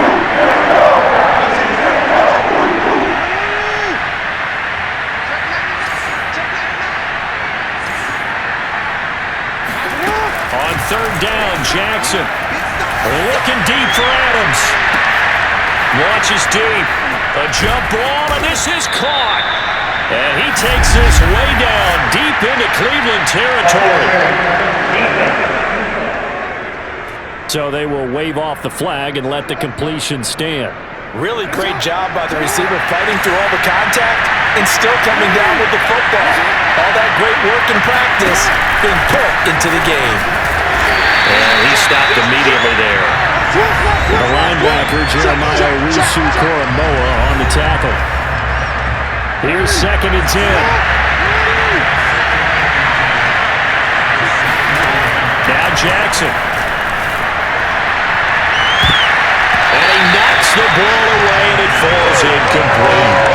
On 3rd down, Jackson. Looking deep for Adams. Launches deep. A jump ball, and this is caught. And he takes this way down, deep into Cleveland territory. So they will wave off the flag and let the completion stand. Really great job by the receiver fighting through all the contact and still coming down with the football. All that great work in practice being put into the game. And he stopped immediately there. The linebacker, Jeremiah Owusu-Koramoah, on the tackle. Here's 2nd and 10. Now Jackson. And he knocks the ball away, and it falls incomplete.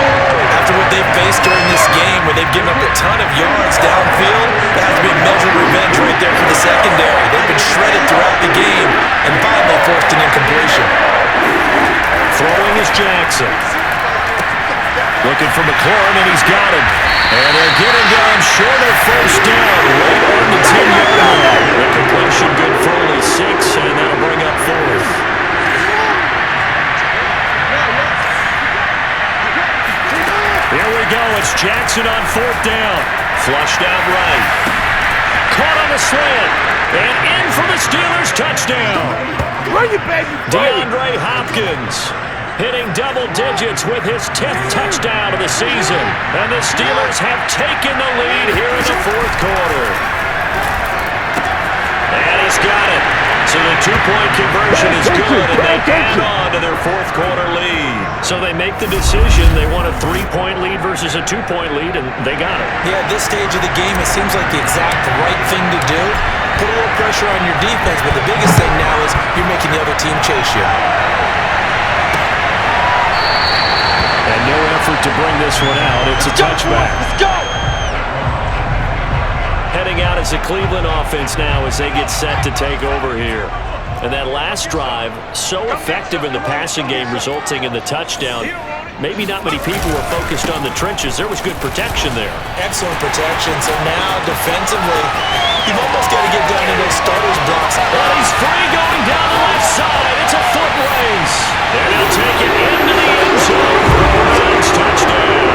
After what they've faced during this game, where they've given up a ton of yards downfield, that has been measured revenge right there for the secondary. They've been shredded throughout the game and finally forced an incompletion. Throwing is Jackson. Looking for McLaurin, and he's got him. And they're getting down short of first down, right on the 10-yard line. The completion good for only 6, and that'll bring up 4th. Here we go. It's Jackson on 4th down. Flushed out right. Caught on the slant. And in for the Steelers' touchdown. DeAndre Hopkins hitting double digits with his 10th touchdown of the season. And the Steelers have taken the lead here in the 4th quarter. And he's got it. So the 2-point conversion is good, and they add on to their 4th quarter lead. So they make the decision. They want a 3-point lead versus a 2-point lead, and they got it. Yeah, at this stage of the game, it seems like the exact right thing to do. Put a little pressure on your defense, but the biggest thing now is you're making the other team chase you. And no effort to bring this one out. It's a touchback. Let's go! Heading out as the Cleveland offense now as they get set to take over here. And that last drive, so effective in the passing game, resulting in the touchdown. Maybe not many people were focused on the trenches. There was good protection there. Excellent protection. So now, defensively, you've almost got to get down to those starters blocks. Well, he's free going down the left side. It's a foot race. And he'll take it into the end zone for a Browns touchdown.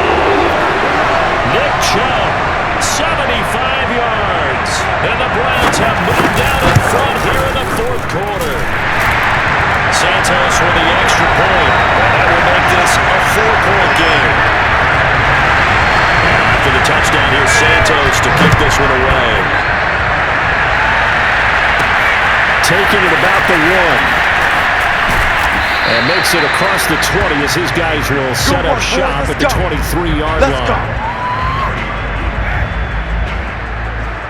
Nick Chubb, 75 yards. And the Browns have moved down in front here in the 4th quarter. Santos with the extra point. And that will make this a 4-point game. And after the touchdown, here's Santos to kick this one away. Taking it about the 1. And makes it across the 20 as his guys will set up shop at the 23-yard line.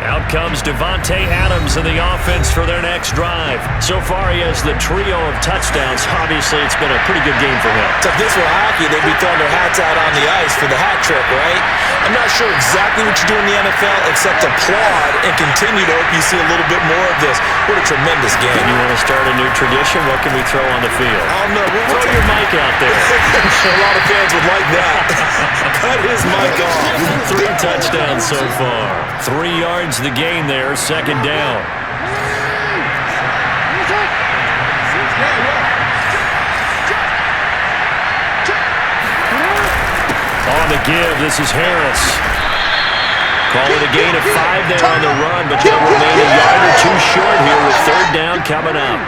Out comes Devontae Adams in the offense for their next drive. So far, he has the trio of touchdowns. Obviously, it's been a pretty good game for him. So if this were hockey, they'd be throwing their hats out on the ice for the hat trick, right? I'm not sure exactly what you do in the NFL except applaud and continue to hope you see a little bit more of this. What a tremendous game. You want to start a new tradition? What can we throw on the field? I don't know. Throw your mic out there. A lot of fans would like that. Cut his mic off. 3 touchdowns so far. 3 yards the gain there, 2nd down. On the give, this is Harris. Call it a gain of 5 there on the run, but they'll remain a yard or 2 short here with 3rd down coming up.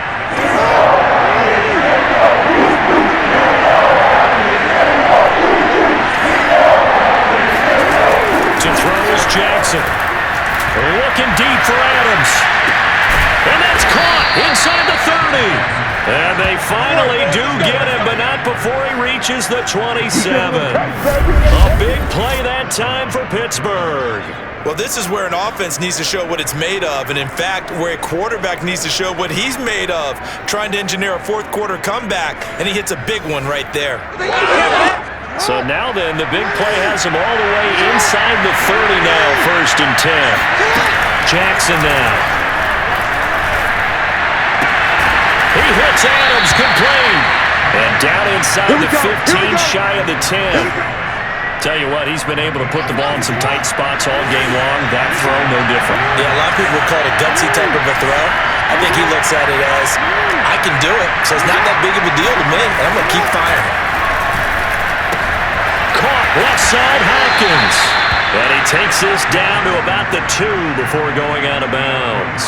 To throw is Jackson. Looking deep for Adams. And that's caught inside the 30. And they finally do get him, but not before he reaches the 27. A big play that time for Pittsburgh. Well, this is where an offense needs to show what it's made of, and in fact, where a quarterback needs to show what he's made of, trying to engineer a 4th quarter comeback, and he hits a big one right there. So now then, the big play has him all the way inside the 30 now, 1st and 10. Jackson now. He hits Adams complete. And down inside the 15, shy of the 10. Tell you what, he's been able to put the ball in some tight spots all game long. That throw, no different. Yeah, a lot of people would call it a gutsy type of a throw. I think he looks at it as, I can do it, so it's not that big of a deal to me, and I'm going to keep firing. Caught left side, Hopkins. And he takes this down to about the 2 before going out of bounds.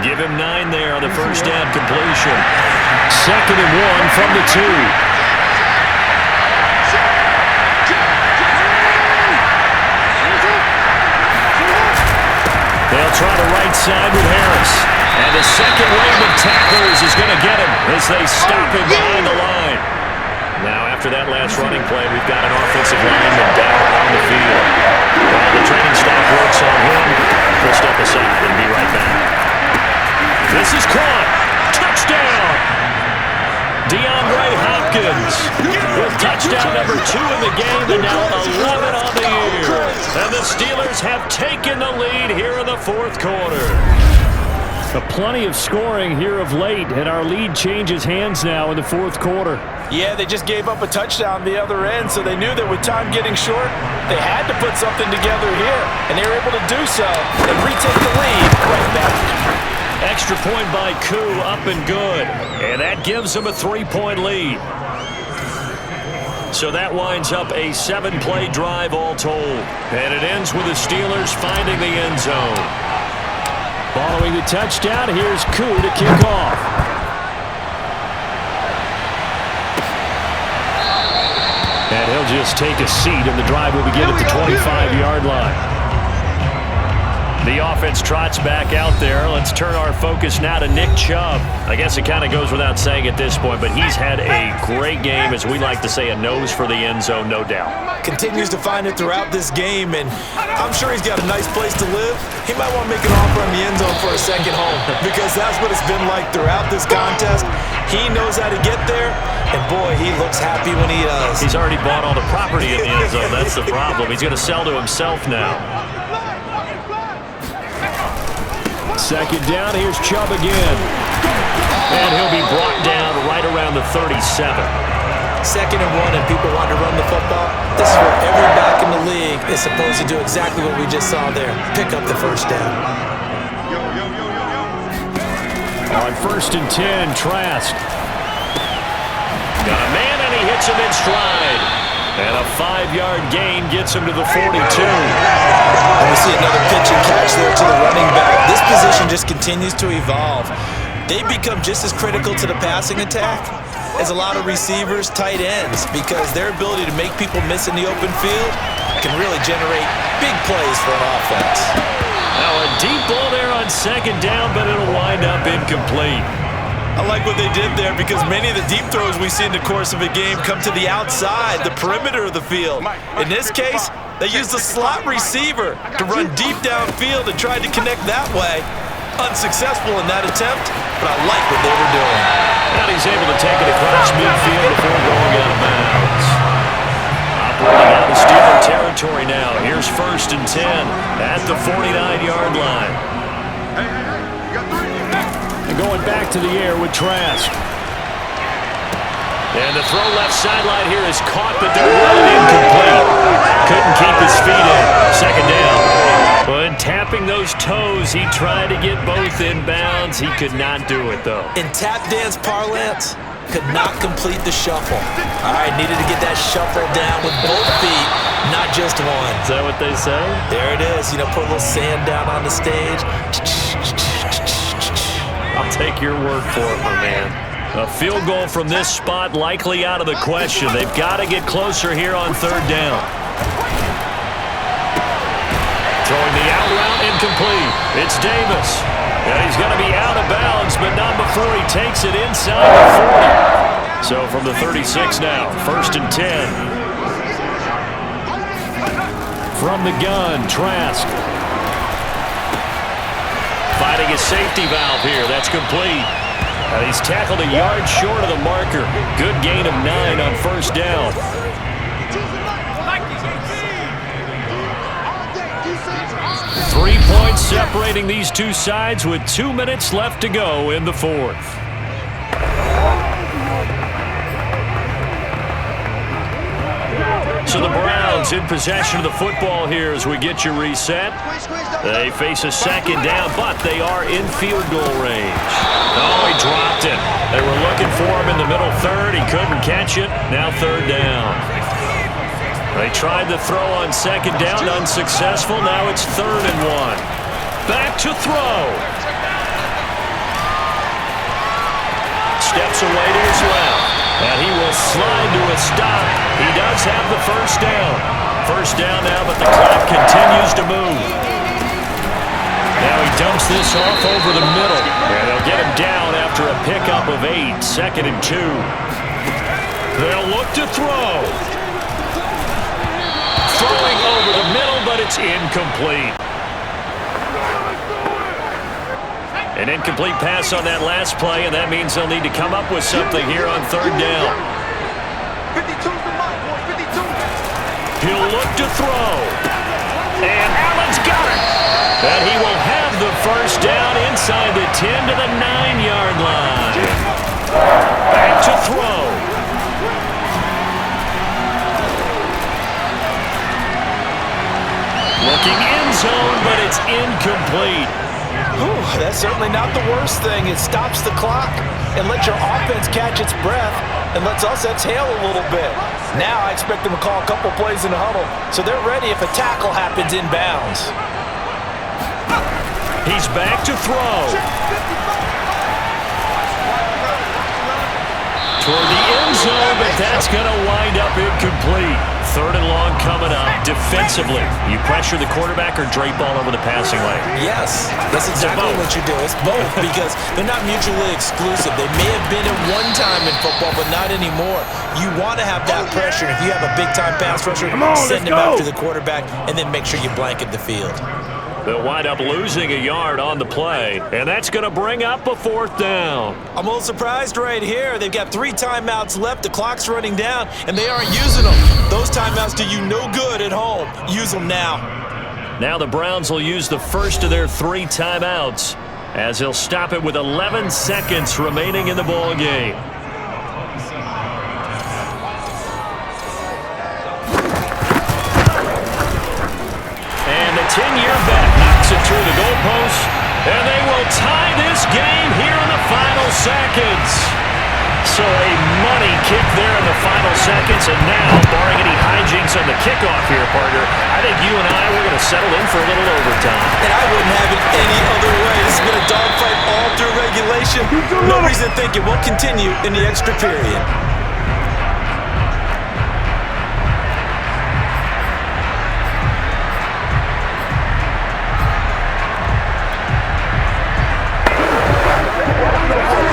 Give him 9 there on the first down completion. 2nd and 1 from the 2. They'll try the right side with Harris. And the second wave of tacklers is going to get him as they stop him behind the line. Now, after that last running play, we've got an offensive lineman down on the field. While the training staff works on him, we'll step aside and be right back. This is caught. Touchdown! DeAndre Hopkins with touchdown number 2 in the game and now 11 on the year. And the Steelers have taken the lead here in the 4th quarter. Plenty of scoring here of late, and our lead changes hands now in the 4th quarter. Yeah, they just gave up a touchdown the other end, so they knew that with time getting short, they had to put something together here, and they were able to do so and retake the lead right back. Extra point by Koo, up and good, and that gives them a 3-point lead. So that winds up a 7-play drive all told, and it ends with the Steelers finding the end zone. Following the touchdown, here's Koo to kick off. And he'll just take a seat, and the drive will begin at the 25-yard line. The offense trots back out there. Let's turn our focus now to Nick Chubb. I guess it kind of goes without saying at this point, but he's had a great game, as we like to say, a nose for the end zone, no doubt. Continues to find it throughout this game, and I'm sure he's got a nice place to live. He might want to make an offer on the end zone for a second home, because that's what it's been like throughout this contest. He knows how to get there, and boy, he looks happy when he does. He's already bought all the property in the end zone. That's the problem. He's going to sell to himself now. 2nd down, here's Chubb again. And he'll be brought down right around the 37. 2nd and 1, and people want to run the football. This is where every back in the league is supposed to do exactly what we just saw there. Pick up the first down. On 1st and 10, Trask. Got a man, and he hits him in stride. And a 5-yard gain gets him to the 42. And we see another pitch and catch there to the running back. This position just continues to evolve. They become just as critical to the passing attack as a lot of receivers, tight ends, because their ability to make people miss in the open field can really generate big plays for an offense. Now a deep ball there on 2nd down, but it'll wind up incomplete. I like what they did there, because many of the deep throws we see in the course of a game come to the outside, the perimeter of the field. In this case, they used the slot receiver to run deep downfield and tried to connect that way. Unsuccessful in that attempt, but I like what they were doing. And he's able to take it across midfield before going out of bounds. Operating out of Steeler territory now. Here's 1st and 10 at the 49-yard line. Going back to the air with Trask. And the throw left sideline here is caught, but they're running incomplete. Couldn't keep his feet in. 2nd down. But tapping those toes, he tried to get both in bounds. He could not do it, though. In tap dance parlance, could not complete the shuffle. All right, needed to get that shuffle down with both feet, not just one. Is that what they say? There it is. You know, put a little sand down on the stage. I'll take your word for it, my man. A field goal from this spot likely out of the question. They've got to get closer here on 3rd down. Throwing the out route incomplete. It's Davis. And he's going to be out of bounds, but not before he takes it inside the 40. So from the 36 now, 1st and 10. From the gun, Trask. Finding a safety valve here. That's complete. And he's tackled a yard short of the marker. Good gain of 9 on 1st down. 3 points separating these two sides with 2 minutes left to go in the 4th. So the Browns in possession of the football here as we get you reset. They face a second down, but they are in field goal range. Oh, he dropped it. They were looking for him in the middle third. He couldn't catch it. Now third down. They tried to throw on second down, unsuccessful. Now it's 3rd and 1. Back to throw. Steps away to his left. And he will slide to a stop. He does have the first down. First down now, but the clock continues to move. Now he dumps this off over the middle. And they'll get him down after a pickup of 8. 2nd and 2. They'll look to throw. Throwing over the middle, but it's incomplete. An incomplete pass on that last play, and that means they'll need to come up with something here on third down. 52's the mark, boys, 52. He'll look to throw. And Allen's got it. And he will have the first down inside the 10 to the 9-yard line. Back to throw. Looking end zone, but it's incomplete. Ooh, that's certainly not the worst thing. It stops the clock and lets your offense catch its breath and lets us exhale a little bit. Now I expect them to call a couple plays in the huddle so they're ready if a tackle happens inbounds. He's back to throw. Toward the end zone, but that's going to wind up incomplete. 3rd and long coming up. Defensively, you pressure the quarterback or drape all over the passing lane? Yes, that's exactly what you do. It's both because they're not mutually exclusive. They may have been at one time in football, but not anymore. You want to have that pressure. If you have a big-time pass rusher, send him after the quarterback and then make sure you blanket the field. They'll wind up losing a yard on the play, and that's going to bring up a 4th down. I'm a little surprised right here. They've got 3 timeouts left. The clock's running down, and they aren't using them. Those timeouts do you no good at home. Use them now. Now the Browns will use the first of their 3 timeouts as they'll stop it with 11 seconds remaining in the ball game. And the 10-year bet knocks it through the goalpost, and they will tie this game here in the final seconds. So a money kick there in the final seconds, and now, barring any hijinks on the kickoff here, partner, I think you and we're going to settle in for a little overtime. And I wouldn't have it any other way. This has been a dogfight all through regulation. No reason to think it won't continue in the extra period.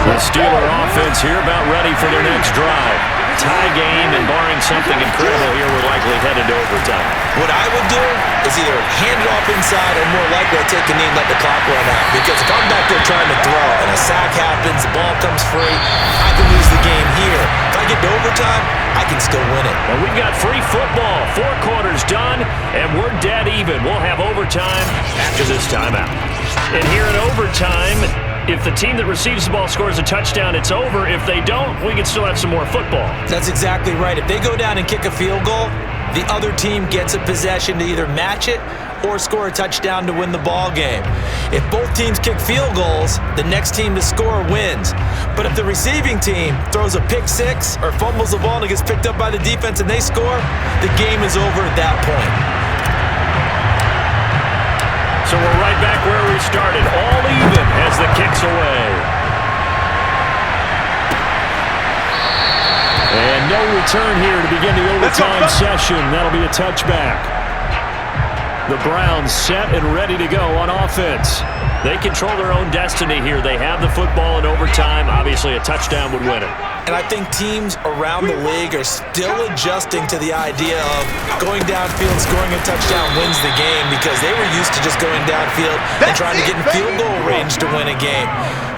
The Steeler offense here about ready for their next drive. Tie game, and barring something incredible here, we're likely headed to overtime. What I would do is either hand it off inside or more likely I'd take a knee and let the clock run out. Because if I'm back there trying to throw and a sack happens, the ball comes free, I can lose the game here. If I get to overtime, I can still win it. And we've got free football. 4 quarters done, and we're dead even. We'll have overtime after this timeout. And here in overtime, if the team that receives the ball scores a touchdown, it's over. If they don't, we can still have some more football. That's exactly right. If they go down and kick a field goal, the other team gets a possession to either match it or score a touchdown to win the ball game. If both teams kick field goals, the next team to score wins. But if the receiving team throws a pick six or fumbles the ball and it gets picked up by the defense and they score, the game is over at that point. So we're right back where we started, all even as the kick's away. And no return here to begin the overtime session. That'll be a touchback. The Browns set and ready to go on offense. They control their own destiny here. They have the football in overtime. Obviously, a touchdown would win it. And I think teams around the league are still adjusting to the idea of going downfield, scoring a touchdown wins the game, because they were used to just going downfield and trying to get in field goal range to win a game.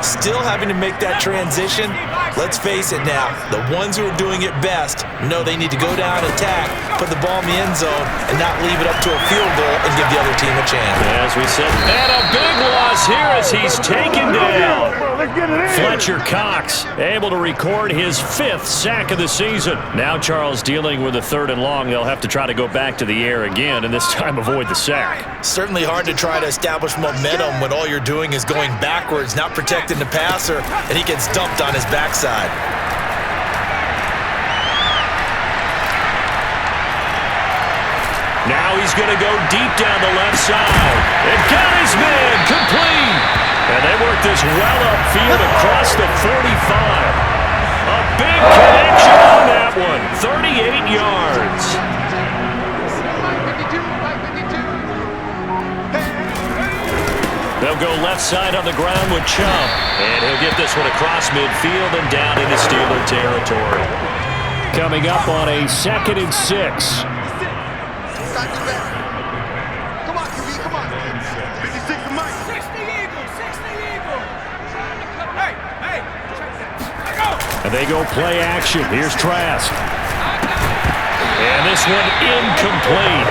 Still having to make that transition. Let's face it now, the ones who are doing it best No, they need to go down, attack, put the ball in the end zone, and not leave it up to a field goal and give the other team a chance. As we said, and a big loss here as he's taken down. Fletcher Cox able to record his 5th sack of the season. Now Charles dealing with a 3rd and long. They'll have to try to go back to the air again, and this time avoid the sack. Certainly hard to try to establish momentum when all you're doing is going backwards, not protecting the passer, and he gets dumped on his backside. Now he's going to go deep down the left side. And got his man complete. And they work this well upfield across the 45. A big connection on that one. 38 yards. They'll go left side on the ground with Chubb. And he'll get this one across midfield and down into Steeler territory. Coming up on a 2nd and 6. Come on, QB, come on. 56 to Mike. 60 Eagle. Hey, check that. And they go play action. Here's Trask. And this one incomplete.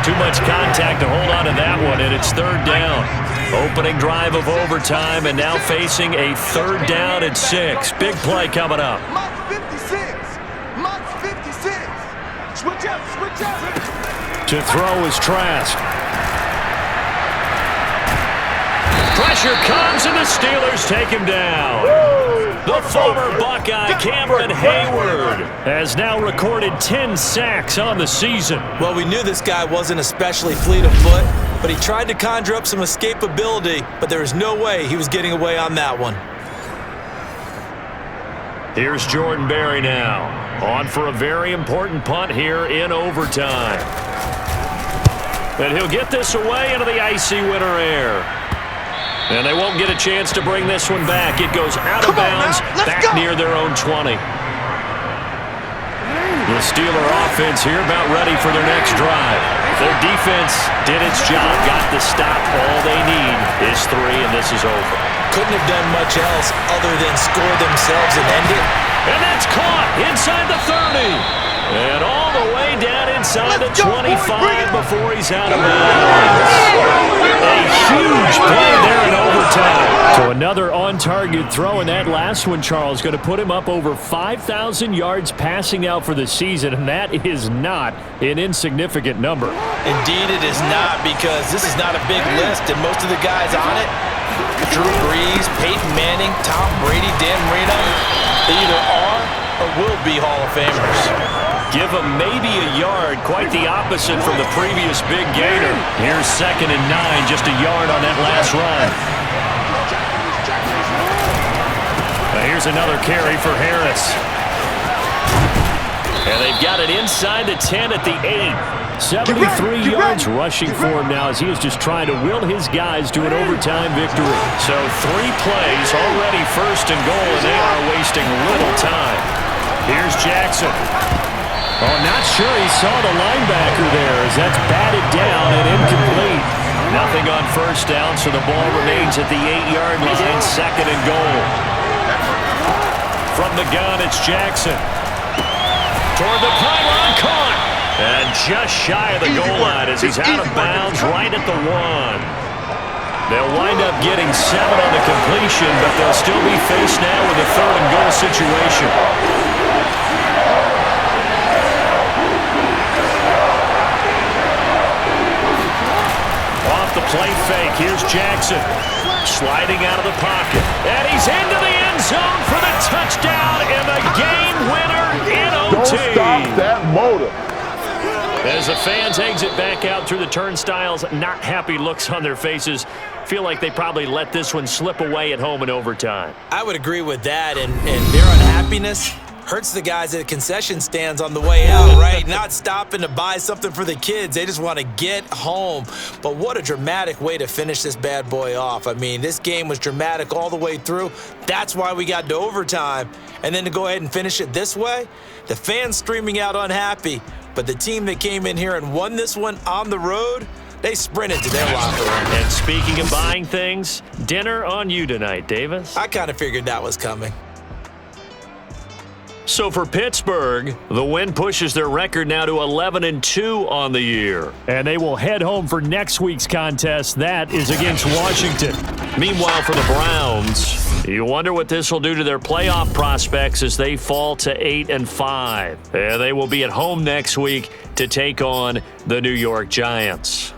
Too much contact to hold on to that one, and it's 3rd down. Opening drive of overtime, and now facing a 3rd down and 6. Big play coming up. Mike's 56. Mike's 56. Switch up. To throw is Trask. Pressure comes, and the Steelers take him down. The former Buckeye Cameron Hayward has now recorded 10 sacks on the season. Well, we knew this guy wasn't especially fleet of foot, but he tried to conjure up some escapability, but there was no way he was getting away on that one. Here's Jordan Berry now, on for a very important punt here in overtime. And he'll get this away into the icy winter air. And they won't get a chance to bring this one back. It goes out of bounds, back near their own 20. The Steeler offense here about ready for their next drive. Their defense did its job, got the stop. All they need is 3, and this is over. Couldn't have done much else other than score themselves and end it. And that's caught inside the 30. And all the way down inside the 25 before he's out of bounds. A huge play there in overtime. So another on-target throw, and that last one, Charles, going to put him up over 5,000 yards passing out for the season, and that is not an insignificant number. Indeed it is not, because this is not a big list, and most of the guys on it, Drew Brees, Peyton Manning, Tom Brady, Dan Marino, they either are or will be Hall of Famers. Give him maybe a yard, quite the opposite from the previous big gainer. Here's 2nd and 9, just a yard on that last run. Now here's another carry for Harris. And they've got it inside the 10 at the 8. 73 yards rushing for him now as he is just trying to will his guys to an overtime victory. So 3 plays, already 1st and goal, and they are wasting little time. Here's Jackson. Oh, not sure he saw the linebacker there as that's batted down and incomplete. Nothing on 1st down, so the ball remains at the 8-yard line, 2nd and goal. From the gun, it's Jackson. Toward the pylon, caught. And just shy of the goal line as he's out of bounds right at the 1. They'll wind up getting 7 on the completion, but they'll still be faced now with a 3rd and goal situation. Off the play fake, here's Jackson. Sliding out of the pocket. And he's into the end zone for the touchdown and the game winner in OT. Don't stop that motor. As the fans exit back out through the turnstiles, not happy looks on their faces. Feel like they probably let this one slip away at home in overtime. I would agree with that, and their unhappiness hurts the guys at concession stands on the way out, right? Not stopping to buy something for the kids. They just want to get home. But what a dramatic way to finish this bad boy off. I mean, this game was dramatic all the way through. That's why we got to overtime. And then to go ahead and finish it this way, the fans streaming out unhappy. But the team that came in here and won this one on the road, they sprinted to their locker room. And speaking of buying things, dinner on you tonight, Davis. I kind of figured that was coming. So for Pittsburgh, the win pushes their record now to 11-2 on the year. And they will head home for next week's contest. That is against Washington. Meanwhile, for the Browns, you wonder what this will do to their playoff prospects as they fall to 8-5. And they will be at home next week to take on the New York Giants.